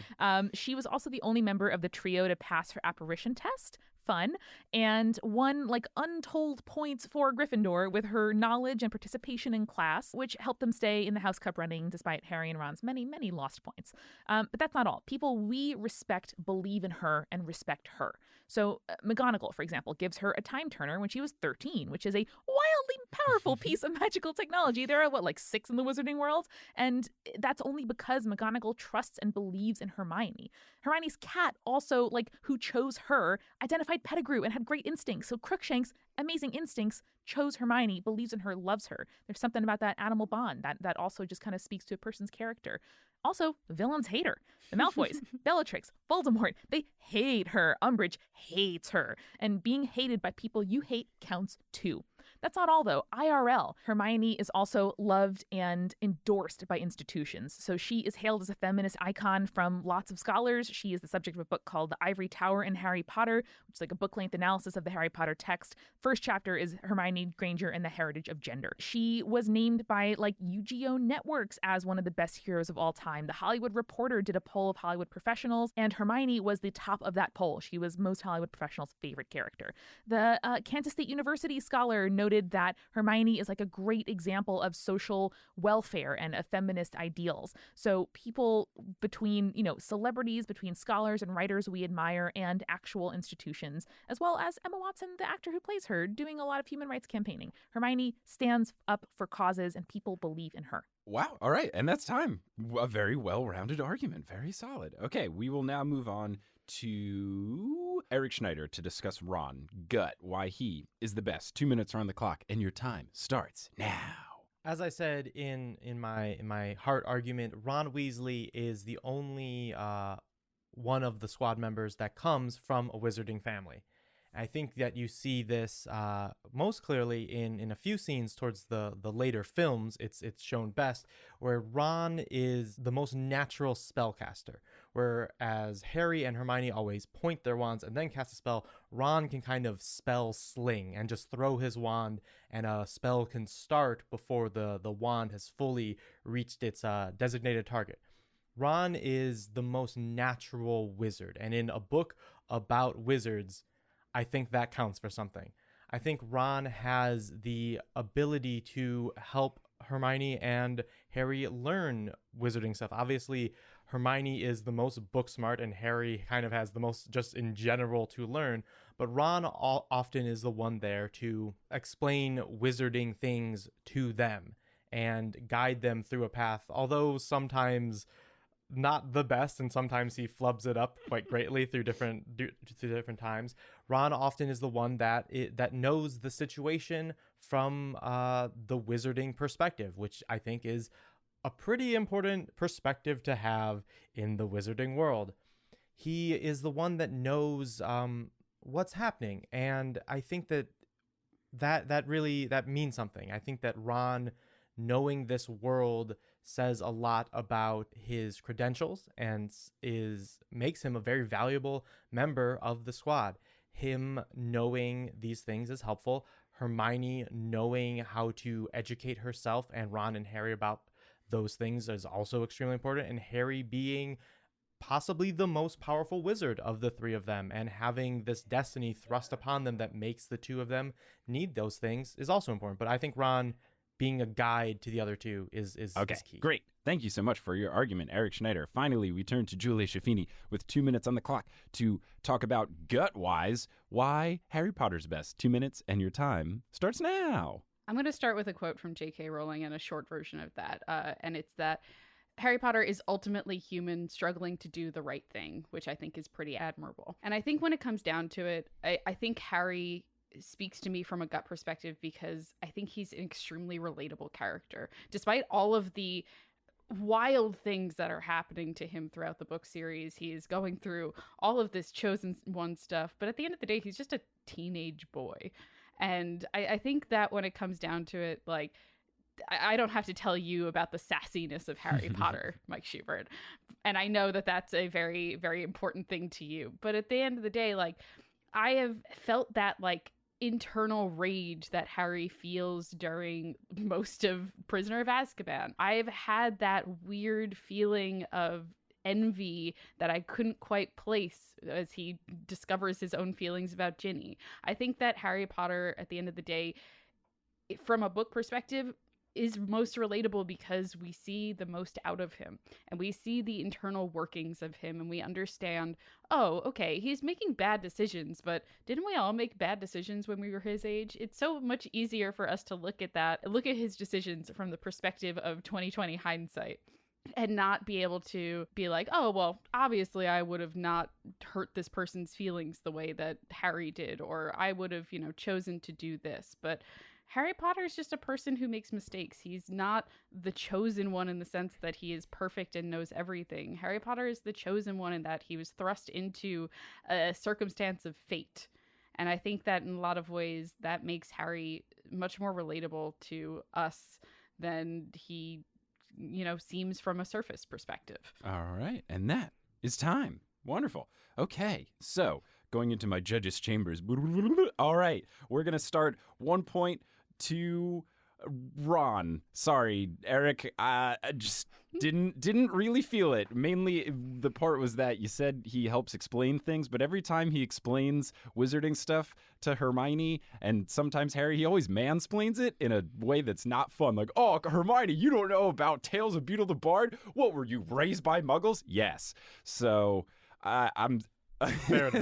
She was also the only member of the trio to pass her apparition test. Fun. And won like untold points for Gryffindor with her knowledge and participation in class, which helped them stay in the House Cup running despite Harry and Ron's many, many lost points. But that's not all. People we respect believe in her and respect her. So McGonagall, for example, gives her a time turner when she was 13, which is a wildly powerful piece of magical technology. There are, like 6 in the wizarding world? And that's only because McGonagall trusts and believes in Hermione. Hermione's cat also, who chose her, identified Pettigrew and had great instincts. So Crookshanks, amazing instincts, chose Hermione, believes in her, loves her. There's something about that animal bond that also just kind of speaks to a person's character. Also, villains hate her. The Malfoys, Bellatrix, Voldemort, they hate her. Umbridge hates her. And being hated by people you hate counts too. That's not all, though. IRL, Hermione is also loved and endorsed by institutions. So she is hailed as a feminist icon from lots of scholars. She is the subject of a book called The Ivory Tower in Harry Potter, which is like a book-length analysis of the Harry Potter text. First chapter is Hermione Granger and the Heritage of Gender. She was named by UGO Networks as one of the best heroes of all time. The Hollywood Reporter did a poll of Hollywood professionals, and Hermione was the top of that poll. She was most Hollywood professionals' favorite character. The Kansas State University scholar noted that Hermione is a great example of social welfare and of feminist ideals. So people between, celebrities, between scholars and writers we admire and actual institutions, as well as Emma Watson, the actor who plays her, doing a lot of human rights campaigning. Hermione stands up for causes and people believe in her. Wow. All right. And that's time. A very well-rounded argument. Very solid. Okay. We will now move on to Eric Schneider to discuss Ron, gut, why he is the best. 2 minutes are on the clock, and your time starts now. As I said in my heart argument, Ron Weasley is the only one of the squad members that comes from a wizarding family. I think that you see this most clearly in a few scenes towards the later films. It's shown best, where Ron is the most natural spellcaster, whereas Harry and Hermione always point their wands and then cast a spell. Ron can kind of spell sling and just throw his wand, and a spell can start before the wand has fully reached its designated target. Ron is the most natural wizard, and in a book about wizards, I think that counts for something. I think Ron has the ability to help Hermione and Harry learn wizarding stuff. Obviously, Hermione is the most book smart and Harry kind of has the most just in general to learn, but Ron often is the one there to explain wizarding things to them and guide them through a path, although sometimes not the best, and sometimes he flubs it up quite greatly through different times. Ron often is the one that knows the situation from the wizarding perspective, which I think is a pretty important perspective to have in the wizarding world. he is the one that knows what's happening. And I think that means something. I think that Ron knowing this world says a lot about his credentials and makes him a very valuable member of the squad. Him knowing these things is helpful. Hermione knowing how to educate herself and Ron and Harry about those things is also extremely important. And Harry being possibly the most powerful wizard of the three of them and having this destiny thrust upon them that makes the two of them need those things is also important. But I think Ron being a guide to the other two is key. Great. Thank you so much for your argument, Eric Schneider. Finally, we turn to Julia Schaffini with 2 minutes on the clock to talk about gut-wise why Harry Potter's best. 2 minutes and your time starts now. I'm going to start with a quote from J.K. Rowling and a short version of that. And it's that Harry Potter is ultimately human struggling to do the right thing, which I think is pretty admirable. And I think when it comes down to it, I think Harry speaks to me from a gut perspective because I think he's an extremely relatable character. Despite all of the wild things that are happening to him throughout the book series, he is going through all of this chosen one stuff. But at the end of the day, he's just a teenage boy. And I think that when it comes down to it, like, I don't have to tell you about the sassiness of Harry Potter, Mike Schubert. And I know that that's a very, very important thing to you. But at the end of the day, like, I have felt that, like, internal rage that Harry feels during most of Prisoner of Azkaban. I've had that weird feeling of envy that I couldn't quite place as he discovers his own feelings about Ginny. I think that Harry Potter, at the end of the day, from a book perspective, is most relatable because we see the most out of him and we see the internal workings of him and we understand, oh, okay, he's making bad decisions, but didn't we all make bad decisions when we were his age? It's so much easier for us to look at his decisions from the perspective of 2020 hindsight and not be able to be like, oh, well, obviously I would have not hurt this person's feelings the way that Harry did, or I would have, chosen to do this. But Harry Potter is just a person who makes mistakes. He's not the chosen one in the sense that he is perfect and knows everything. Harry Potter is the chosen one in that he was thrust into a circumstance of fate. And I think that in a lot of ways that makes Harry much more relatable to us than he, seems from a surface perspective. All right. And that is time. Wonderful. Okay. So going into my judges' chambers. All right. We're going to start 1 point to Ron. Sorry, Eric. I just didn't really feel it. Mainly the part was that you said he helps explain things, but every time he explains wizarding stuff to Hermione and sometimes Harry, he always mansplains it in a way that's not fun. Like, oh, Hermione, you don't know about Tales of Beedle the Bard? What, were you raised by muggles? Yes. So I'm...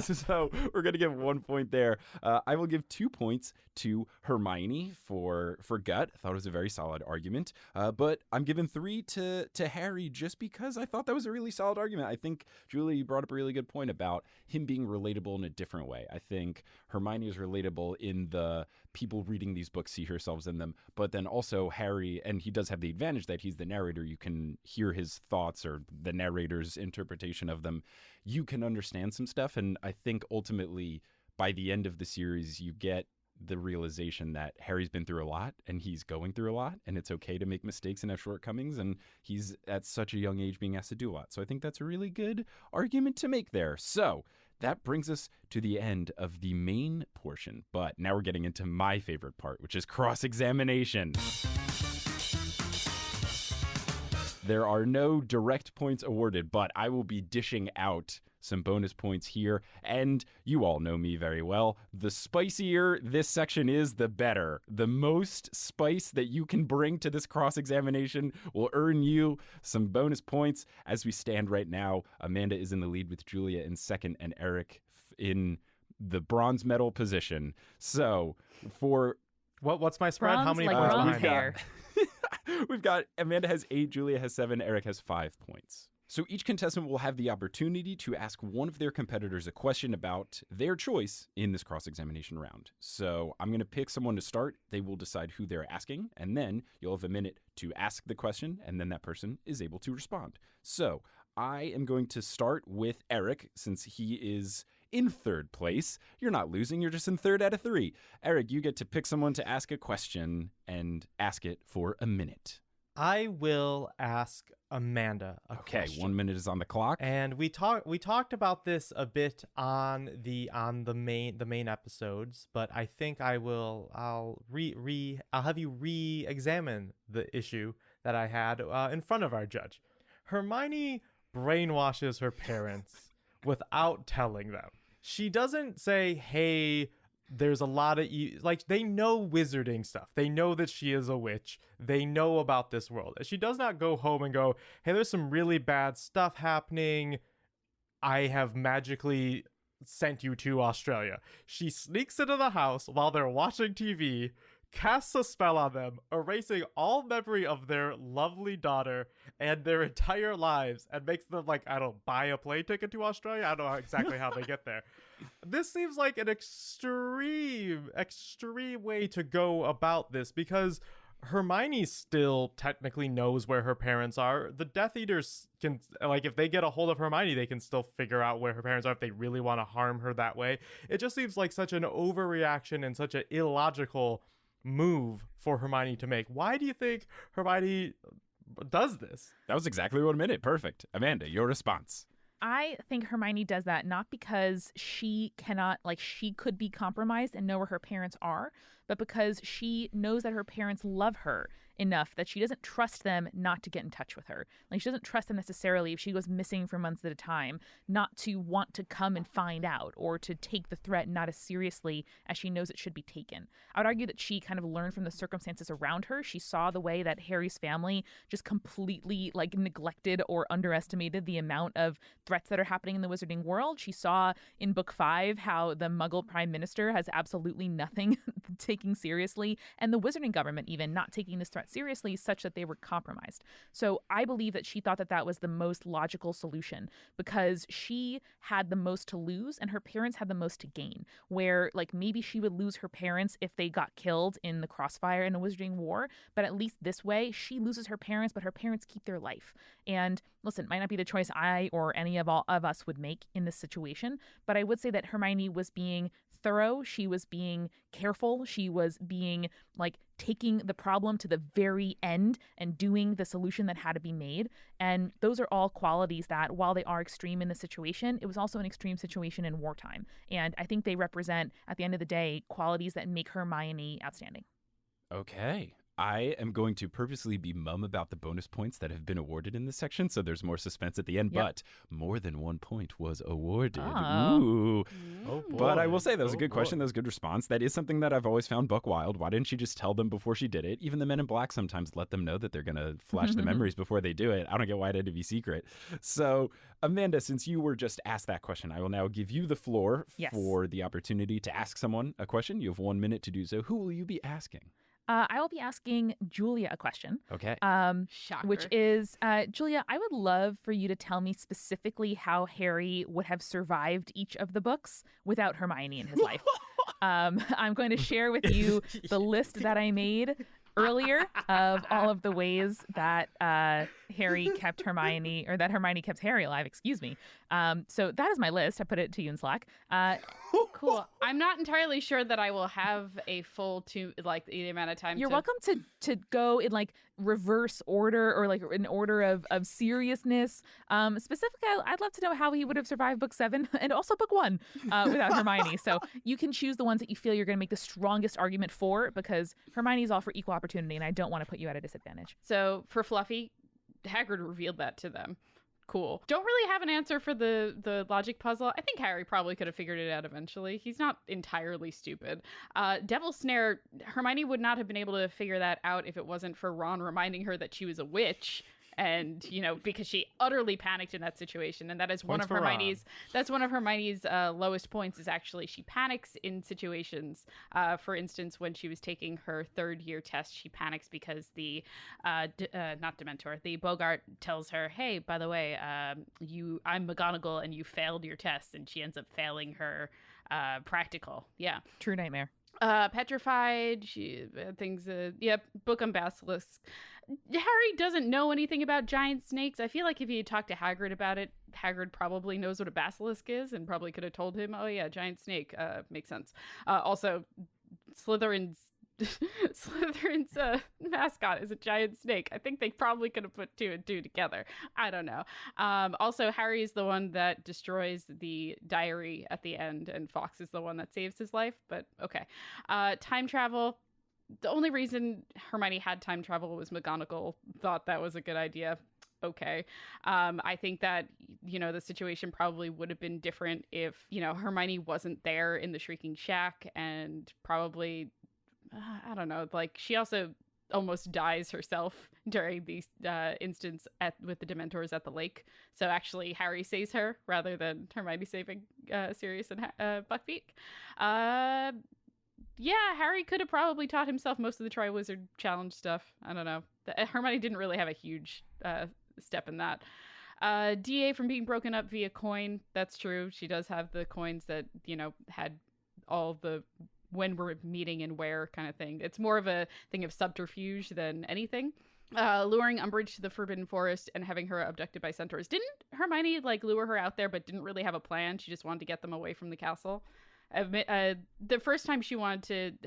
So we're going to give 1 point there. I will give 2 points to Hermione for gut. I thought it was a very solid argument. But I'm giving 3 to Harry just because I thought that was a really solid argument. I think Julie brought up a really good point about him being relatable in a different way. I think Hermione is relatable in the people reading these books see ourselves in them, but then also Harry, and he does have the advantage that he's the narrator. You can hear his thoughts or the narrator's interpretation of them. You can understand some stuff, and I think ultimately by the end of the series you get the realization that Harry's been through a lot and he's going through a lot, and it's okay to make mistakes and have shortcomings, and he's at such a young age being asked to do a lot. So I think that's a really good argument to make there. So that brings us to the end of the main portion, but now we're getting into my favorite part, which is cross-examination. There are no direct points awarded, but I will be dishing out some bonus points here, and you all know me very well. The spicier this section is, the better. The most spice that you can bring to this cross-examination will earn you some bonus points. As we stand right now, Amanda is in the lead with Julia in second and Eric in the bronze medal position. So for... What's my spread? Bronze, How many like points bronze behind me? hair. We've got Amanda has 8, Julia has 7, Eric has 5 points. So each contestant will have the opportunity to ask one of their competitors a question about their choice in this cross-examination round. So I'm going to pick someone to start. They will decide who they're asking, and then you'll have a minute to ask the question, and then that person is able to respond. So I am going to start with Eric, since he is in third place. You're not losing, you're just in third out of 3. Eric, you get to pick someone to ask a question and ask it for a minute. I will ask Amanda a question. 1 minute is on the clock. And we talked about this a bit on the main episodes, but I think I'll have you re-examine the issue that I had in front of our judge. Hermione brainwashes her parents without telling them. She doesn't say, "Hey, there's a lot of like they know wizarding stuff. They know that she is a witch. They know about this world." She does not go home and go, "Hey, there's some really bad stuff happening. I have magically sent you to Australia." She sneaks into the house while they're watching TV, casts a spell on them, erasing all memory of their lovely daughter and their entire lives, and makes them, like, I don't buy a plane ticket to Australia. I don't know exactly how they get there. This seems like an extreme way to go about this, because Hermione still technically knows where her parents are. The Death Eaters can, like, if they get a hold of Hermione, they can still figure out where her parents are if they really want to harm her that way. It just seems like such an overreaction and such an illogical move for Hermione to make. Why do you think Hermione does this? That was exactly 1 minute. Perfect. Amanda, your response. I think Hermione does that not because she cannot, like, she could be compromised and know where her parents are, but because she knows that her parents love her enough that she doesn't trust them not to get in touch with her. Like, she doesn't trust them necessarily if she goes missing for months at a time, not to want to come and find out or to take the threat not as seriously as she knows it should be taken. I would argue that she kind of learned from the circumstances around her. She saw the way that Harry's family just completely, like, neglected or underestimated the amount of threats that are happening in the wizarding world. She saw in book 5 how the Muggle Prime Minister has absolutely nothing taking seriously, and the wizarding government even not taking this threat seriously, such that they were compromised. So I believe that she thought that that was the most logical solution, because she had the most to lose and her parents had the most to gain, where, like, maybe she would lose her parents if they got killed in the crossfire in a wizarding war, but at least this way she loses her parents, but her parents keep their life. And listen, it might not be the choice I or any of us would make in this situation, but I would say that Hermione was being thorough. She was being careful. She was being, like, taking the problem to the very end and doing the solution that had to be made. And those are all qualities that, while they are extreme in the situation, it was also an extreme situation in wartime. And I think they represent, at the end of the day, qualities that make Hermione outstanding. Okay. I am going to purposely be mum about the bonus points that have been awarded in this section, so there's more suspense at the end, but more than 1 point was awarded. Oh. Ooh. Oh, boy. But I will say that was a Oh, good question. boy. That was a good response. That is something that I've always found buck wild. Why didn't she just tell them before she did it? Even the Men in Black sometimes let them know that they're going to flash the memories before they do it. I don't get why it had to be secret. So, Amanda, since you were just asked that question, I will now give you the floor for the opportunity to ask someone a question. You have 1 minute to do so. Who will you be asking? I will be asking Julia a question. Okay. Shocker. Which is, Julia, I would love for you to tell me specifically how Harry would have survived each of the books without Hermione in his life. I'm going to share with you the list that I made earlier of all of the ways that Harry kept Hermione, or that Hermione kept Harry alive, excuse me. So that is my list. I put it to you in Slack. Cool. I'm not entirely sure that I will have a full the amount of time. You're welcome to go in, like, reverse order, or, like, in order of seriousness. Specifically, I'd love to know how he would have survived book 7 and also book 1 without Hermione. So you can choose the ones that you feel you're going to make the strongest argument for, because Hermione's all for equal opportunity, and I don't want to put you at a disadvantage. So for Fluffy, Hagrid revealed that to them. Cool. Don't really have an answer for the logic puzzle. I think Harry probably could have figured it out eventually. He's not entirely stupid. Devil's Snare, Hermione would not have been able to figure that out if it wasn't for Ron reminding her that she was a witch. And, because she utterly panicked in that situation. And that is one of Hermione's lowest points, is actually she panics in situations. For instance, when she was taking her third year test, she panics because the Bogart tells her, "Hey, by the way, I'm McGonagall and you failed your test." And she ends up failing her practical. Yeah. True nightmare. Petrified, things, book on Basilisk. Harry doesn't know anything about giant snakes. I feel like if he had talked to Hagrid about it, Hagrid probably knows what a basilisk is and probably could have told him, oh yeah, giant snake, makes sense. Also, Slytherin's mascot is a giant snake. I think they probably could have put 2 and 2 together. I don't know. Also, Harry is the one that destroys the diary at the end, and Fawkes is the one that saves his life. But okay. Time travel. The only reason Hermione had time travel was McGonagall thought that was a good idea. Okay. I think that, the situation probably would have been different if, Hermione wasn't there in the Shrieking Shack, and probably, I don't know, like she also almost dies herself during the instance with the Dementors at the lake. So actually Harry saves her rather than Hermione saving Sirius and Buckbeak. Yeah, Harry could have probably taught himself most of the Triwizard Challenge stuff. I don't know. Hermione didn't really have a huge step in that. DA from being broken up via coin. That's true. She does have the coins that, had all the when we're meeting and where kind of thing. It's more of a thing of subterfuge than anything. Luring Umbridge to the Forbidden Forest and having her abducted by centaurs. Didn't Hermione lure her out there but didn't really have a plan? She just wanted to get them away from the castle. The first time she wanted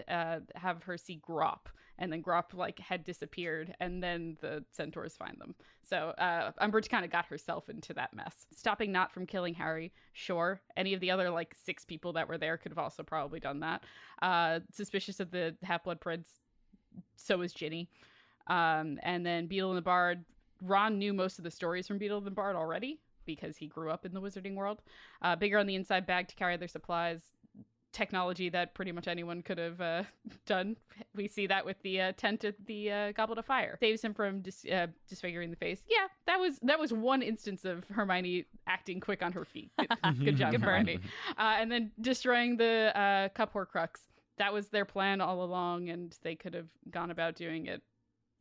to have her see Grop, and then Grop had disappeared, and then the centaurs find them. So Umbridge kind of got herself into that mess. Stopping Nott from killing Harry, sure. Any of the other 6 people that were there could have also probably done that. Suspicious of the Half-Blood Prince, so is Ginny. And then Beetle and the Bard. Ron knew most of the stories from Beetle and the Bard already because he grew up in the wizarding world. Bigger on the inside bag to carry their supplies. Technology that pretty much anyone could have done. We see that with the tent at the Goblet of Fire. Saves him from disfiguring the face. Yeah, that was one instance of Hermione acting quick on her feet. Good job, Hermione. And then destroying the Cup Horcrux. That was their plan all along, and they could have gone about doing it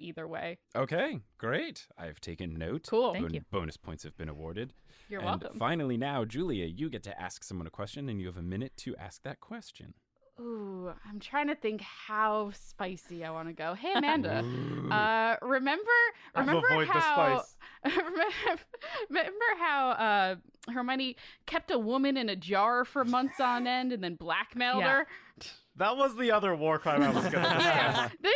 either way. Okay, great. I've taken note. Cool. Thank you. Bonus points have been awarded. You're and welcome. Finally now, Julia, you get to ask someone a question, and you have a minute to ask that question. Ooh, I'm trying to think how spicy I want to go. Hey, Amanda, remember avoid the how spice. remember how Hermione kept a woman in a jar for months on end and then blackmailed her? That was the other war crime I was going to discuss. Yeah, there's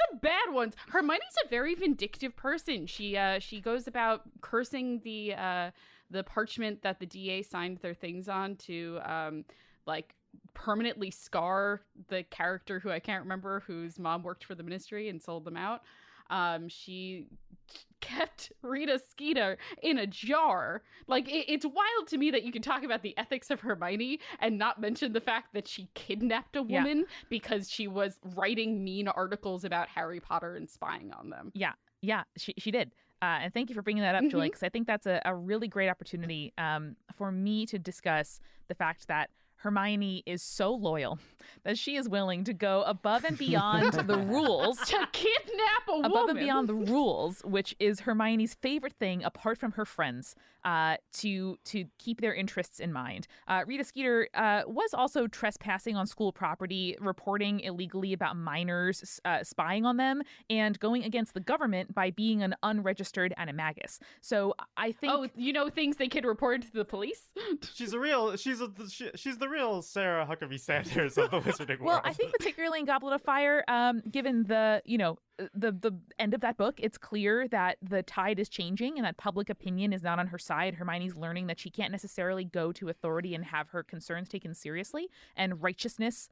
some bad ones. Hermione's a very vindictive person. She goes about cursing the parchment that the DA signed their things on to permanently scar the character who I can't remember, whose mom worked for the Ministry and sold them out. She kept Rita Skeeter in a jar. It's wild to me that you can talk about the ethics of Hermione and not mention the fact that she kidnapped a woman because she was writing mean articles about Harry Potter and spying on them. Yeah, she did. And thank you for bringing that up, Julie, because I think that's a really great opportunity for me to discuss the fact that Hermione is so loyal that she is willing to go above and beyond the rules. To kidnap a woman. Above and beyond the rules, which is Hermione's favorite thing, apart from her friends, to keep their interests in mind. Rita Skeeter was also trespassing on school property, reporting illegally about minors, spying on them, and going against the government by being an unregistered animagus. So I think... Oh, things they could report to the police? She's the real Sarah Huckabee Sanders of the Wizarding World. Well, I think particularly in Goblet of Fire, given the end of that book, it's clear that the tide is changing and that public opinion is not on her side. Hermione's learning that she can't necessarily go to authority and have her concerns taken seriously and righteousness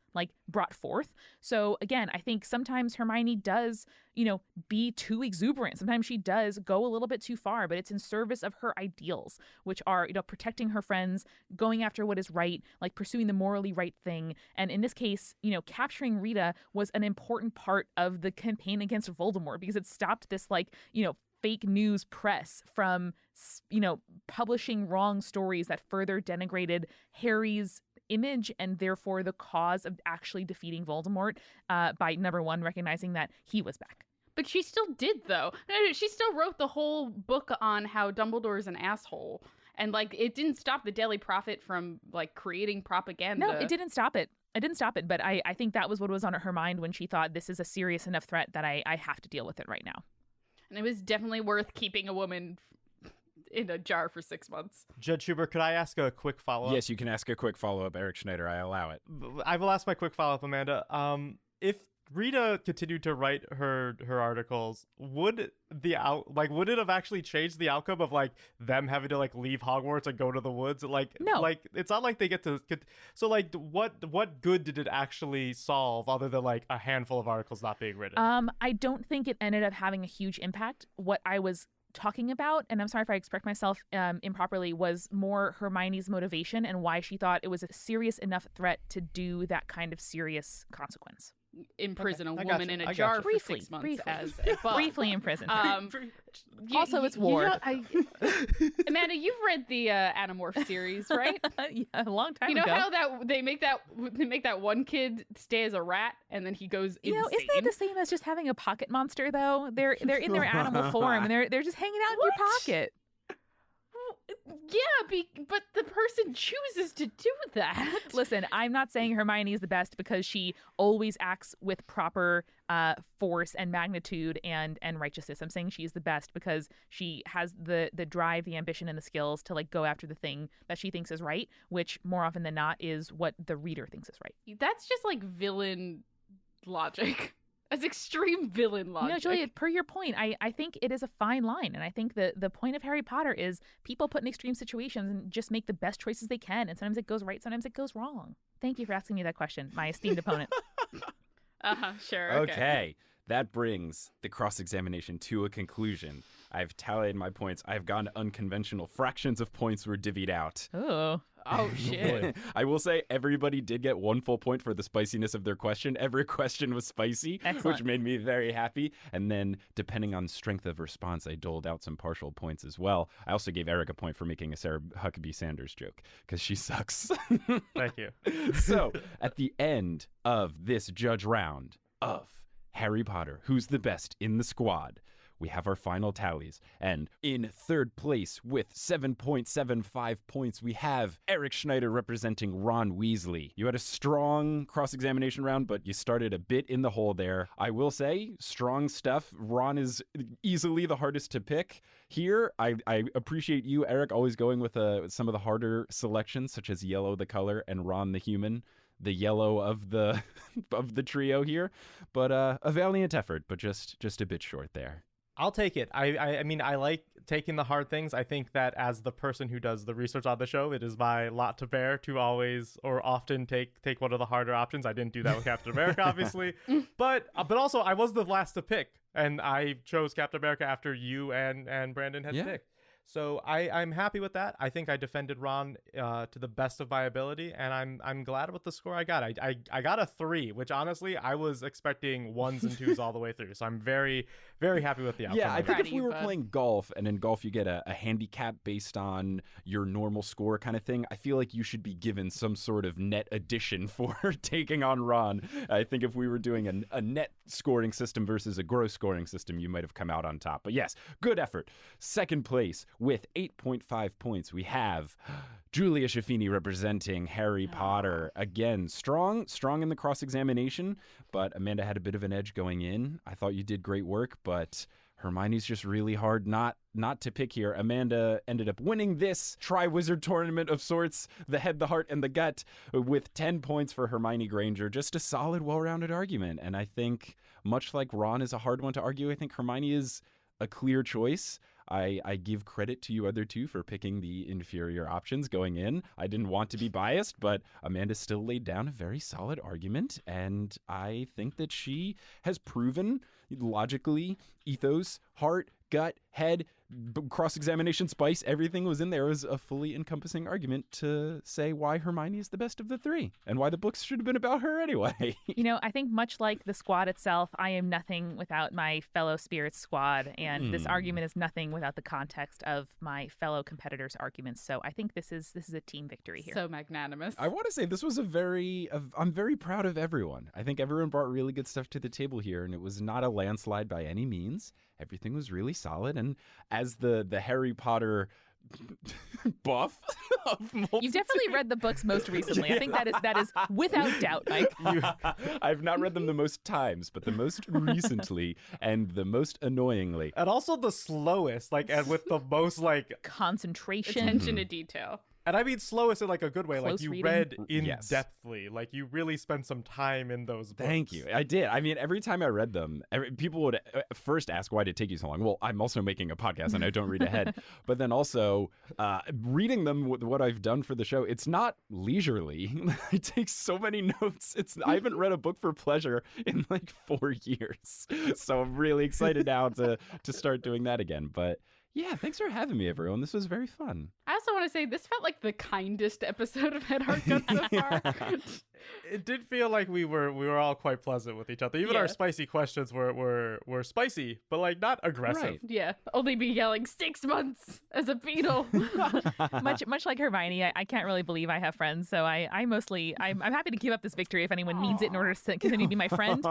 brought forth. So again, I think sometimes Hermione does, be too exuberant. Sometimes she does go a little bit too far, but it's in service of her ideals, which are, protecting her friends, going after what is right, pursuing the morally right thing. And in this case, capturing Rita was an important part of the campaign against Voldemort because it stopped this fake news press from publishing wrong stories that further denigrated Harry's image and therefore the cause of actually defeating Voldemort by number one, recognizing that he was back. But she still did, though. She still wrote the whole book on how Dumbledore's an asshole. And it didn't stop the Daily Prophet from creating propaganda. No, it didn't stop it. But I think that was what was on her mind when she thought this is a serious enough threat that I have to deal with it right now. And it was definitely worth keeping a woman in a jar for 6 months. Judge Huber, could I ask a quick follow-up? Yes, you can ask a quick follow-up, Eric Schneider. I allow it. I will ask my quick follow-up, Amanda. If Rita continued to write her articles, would it have actually changed the outcome of like them having to like leave Hogwarts and go to the woods? No. Like it's not like they get to. So like, what good did it actually solve other than like a handful of articles not being written? I don't think it ended up having a huge impact. What I was talking about, and I'm sorry if I expressed myself improperly, was more Hermione's motivation and why she thought it was a serious enough threat to do that kind kind of serious consequence. Imprison Okay, a I got woman you, in I a got jar you. for Briefly, 6 months briefly. as a bug. Briefly in prison. Also, it's Ward. Amanda, you've read the Animorph series, right? Yeah, a long time You know ago. how they make that one kid stay as a rat and then he goes insane. Isn't that the same as just having a pocket monster though? They're in their animal form and they're just hanging out in your What? pocket. Yeah, but the person chooses to do that. Listen, I'm not saying Hermione is the best because she always acts with proper force and magnitude and righteousness. I'm saying she's the best because she has the drive, the ambition, and the skills to like go after the thing that she thinks is right, which more often than not is what the reader thinks is right. That's just like villain logic. That's extreme villain logic. Julia, per your point, I think it is a fine line. And I think the point of Harry Potter is people put in extreme situations and just make the best choices they can. And sometimes it goes right, sometimes it goes wrong. Thank you for asking me that question, my esteemed opponent. Sure. Okay. That brings the cross-examination to a conclusion. I've tallied my points. I've gone unconventional. Fractions of points were divvied out. Oh, shit. I will say everybody did get 1 full point for the spiciness of their question. Every question was spicy, Excellent. which made me very happy. And then, depending on strength of response, I doled out some partial points as well. I also gave Eric a point for making a Sarah Huckabee Sanders joke, because she sucks. Thank you. So, at the end of this judge round of Harry Potter, who's the best in the squad, we have our final tallies. And in third place with 7.75 points, we have Eric Schneider representing Ron Weasley. You had a strong cross-examination round, but you started a bit in the hole there. I will say, strong stuff. Ron is easily the hardest to pick. Here, I appreciate you, Eric, always going with some of the harder selections, such as Yellow the color and Ron the human. The yellow of the of the trio here. But a valiant effort, but just a bit short there. I'll take it. I mean, I like taking the hard things. I think that as the person who does the research on the show, it is my lot to bear to always or often take one of the harder options. I didn't do that with Captain America, obviously, but also I was the last to pick, and I chose Captain America after you and Brandon had picked. So I'm happy with that. I think I defended Ron to the best of my ability, and I'm glad with the score I got. I got a 3, which honestly I was expecting 1s and 2s all the way through. So I'm very, very happy with the outcome. Yeah, I think Proud if of we you, were bud. playing golf, and in golf you get a handicap based on your normal score kind of thing, I feel like you should be given some sort of net addition for taking on Ron. I think if we were doing a net scoring system versus a gross scoring system, you might have come out on top. But yes, good effort. Second place with 8.5 points, we have Julia Schaffini representing Harry Potter. Again, strong in the cross-examination, but Amanda had a bit of an edge going in. I thought you did great work, but Hermione's just really hard not to pick here. Amanda ended up winning this Triwizard Tournament of sorts, the head, the heart, and the gut, with 10 points for Hermione Granger. Just a solid, well-rounded argument. And I think, much like Ron is a hard one to argue, I think Hermione is a clear choice. I give credit to you other two for picking the inferior options going in. I didn't want to be biased, but Amanda still laid down a very solid argument, and I think that she has proven logically, ethos, heart, gut, head, cross-examination, spice, everything was in there. It was a fully encompassing argument to say why Hermione is the best of the three and why the books should have been about her anyway. I think much like the squad itself, I am nothing without my fellow spirits squad, and this argument is nothing without the context of my fellow competitors' arguments. So I think this is a team victory here. So magnanimous. I want to say this was I'm very proud of everyone. I think everyone brought really good stuff to the table here, and it was not a landslide by any means. Everything was really solid, and as the Harry Potter buff of multitude. You've definitely read the books most recently. I think that is without doubt, Mike. I've not read them the most times, but the most recently and the most annoyingly. And also the slowest, like, and with the most, like, Concentration. Attention to detail. and I mean slowest in like a good way. Close Like you reading. read in Yes. depthly. Like you really spent some time in those books. Thank you. I did. I mean, every time I read them, people would first ask, why did it take you so long? Well, I'm also making a podcast and I don't read ahead. But then also, reading them with what I've done for the show, it's not leisurely. I take so many notes. I haven't read a book for pleasure in like 4 years. So I'm really excited now to start doing that again. But yeah, thanks for having me, everyone. This was very fun. I also want to say this felt like the kindest episode of Head Heart Gut so far. It did feel like we were all quite pleasant with each other. Even Yeah. our spicy questions were spicy, but like not aggressive. Right. Yeah, only be yelling 6 months as a beetle. much like Hermione, I can't really believe I have friends. So I'm happy to give up this victory if anyone needs it in order to continue to be my friend.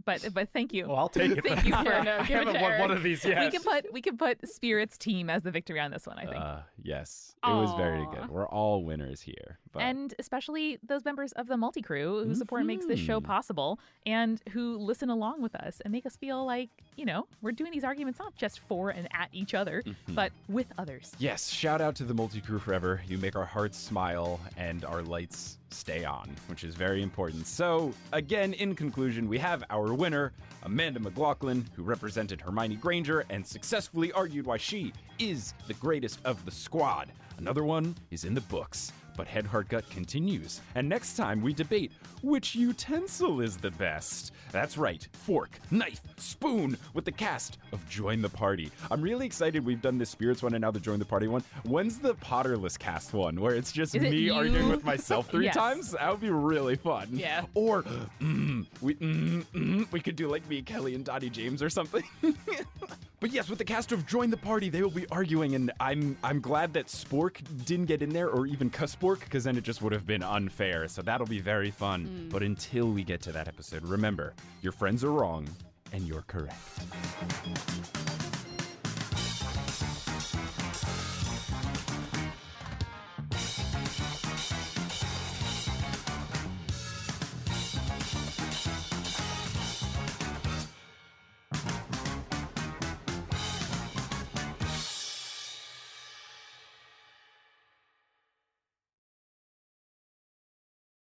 But thank you. Well, I'll take it. Thank you then. for no, I give it haven't to won one Eric. of these yet. we can put Spirit's team as the victory on this one, I think. Yes, it was very Aw. good. We're all winners here. But And especially those members of the multi-crew whose support makes this show possible and who listen along with us and make us feel like, we're doing these arguments not just for and at each other, but with others. yes, shout out to the multi-crew forever. You make our hearts smile and our lights stay on, which is very important. So, again, in conclusion, we have our winner, Amanda McLaughlin, who represented Hermione Granger and successfully argued why she is the greatest of the squad. Another one is in the books. But Head Heart Gut continues, and next time we debate which utensil is the best. That's right, fork, knife, spoon, with the cast of Join the Party. I'm really excited we've done the Spirits one and now the Join the Party one. When's the Potterless cast one, where it's just Is it me you? arguing with myself 3 Yes. times? That would be really fun. Yeah. Or, we could do like me, Kelly, and Dottie James or something. But yes, with the cast of Join the Party, they will be arguing, and I'm glad that Spork didn't get in there, or even Cusspork, because then it just would have been unfair. So that'll be very fun. But until we get to that episode, remember, your friends are wrong, and you're correct.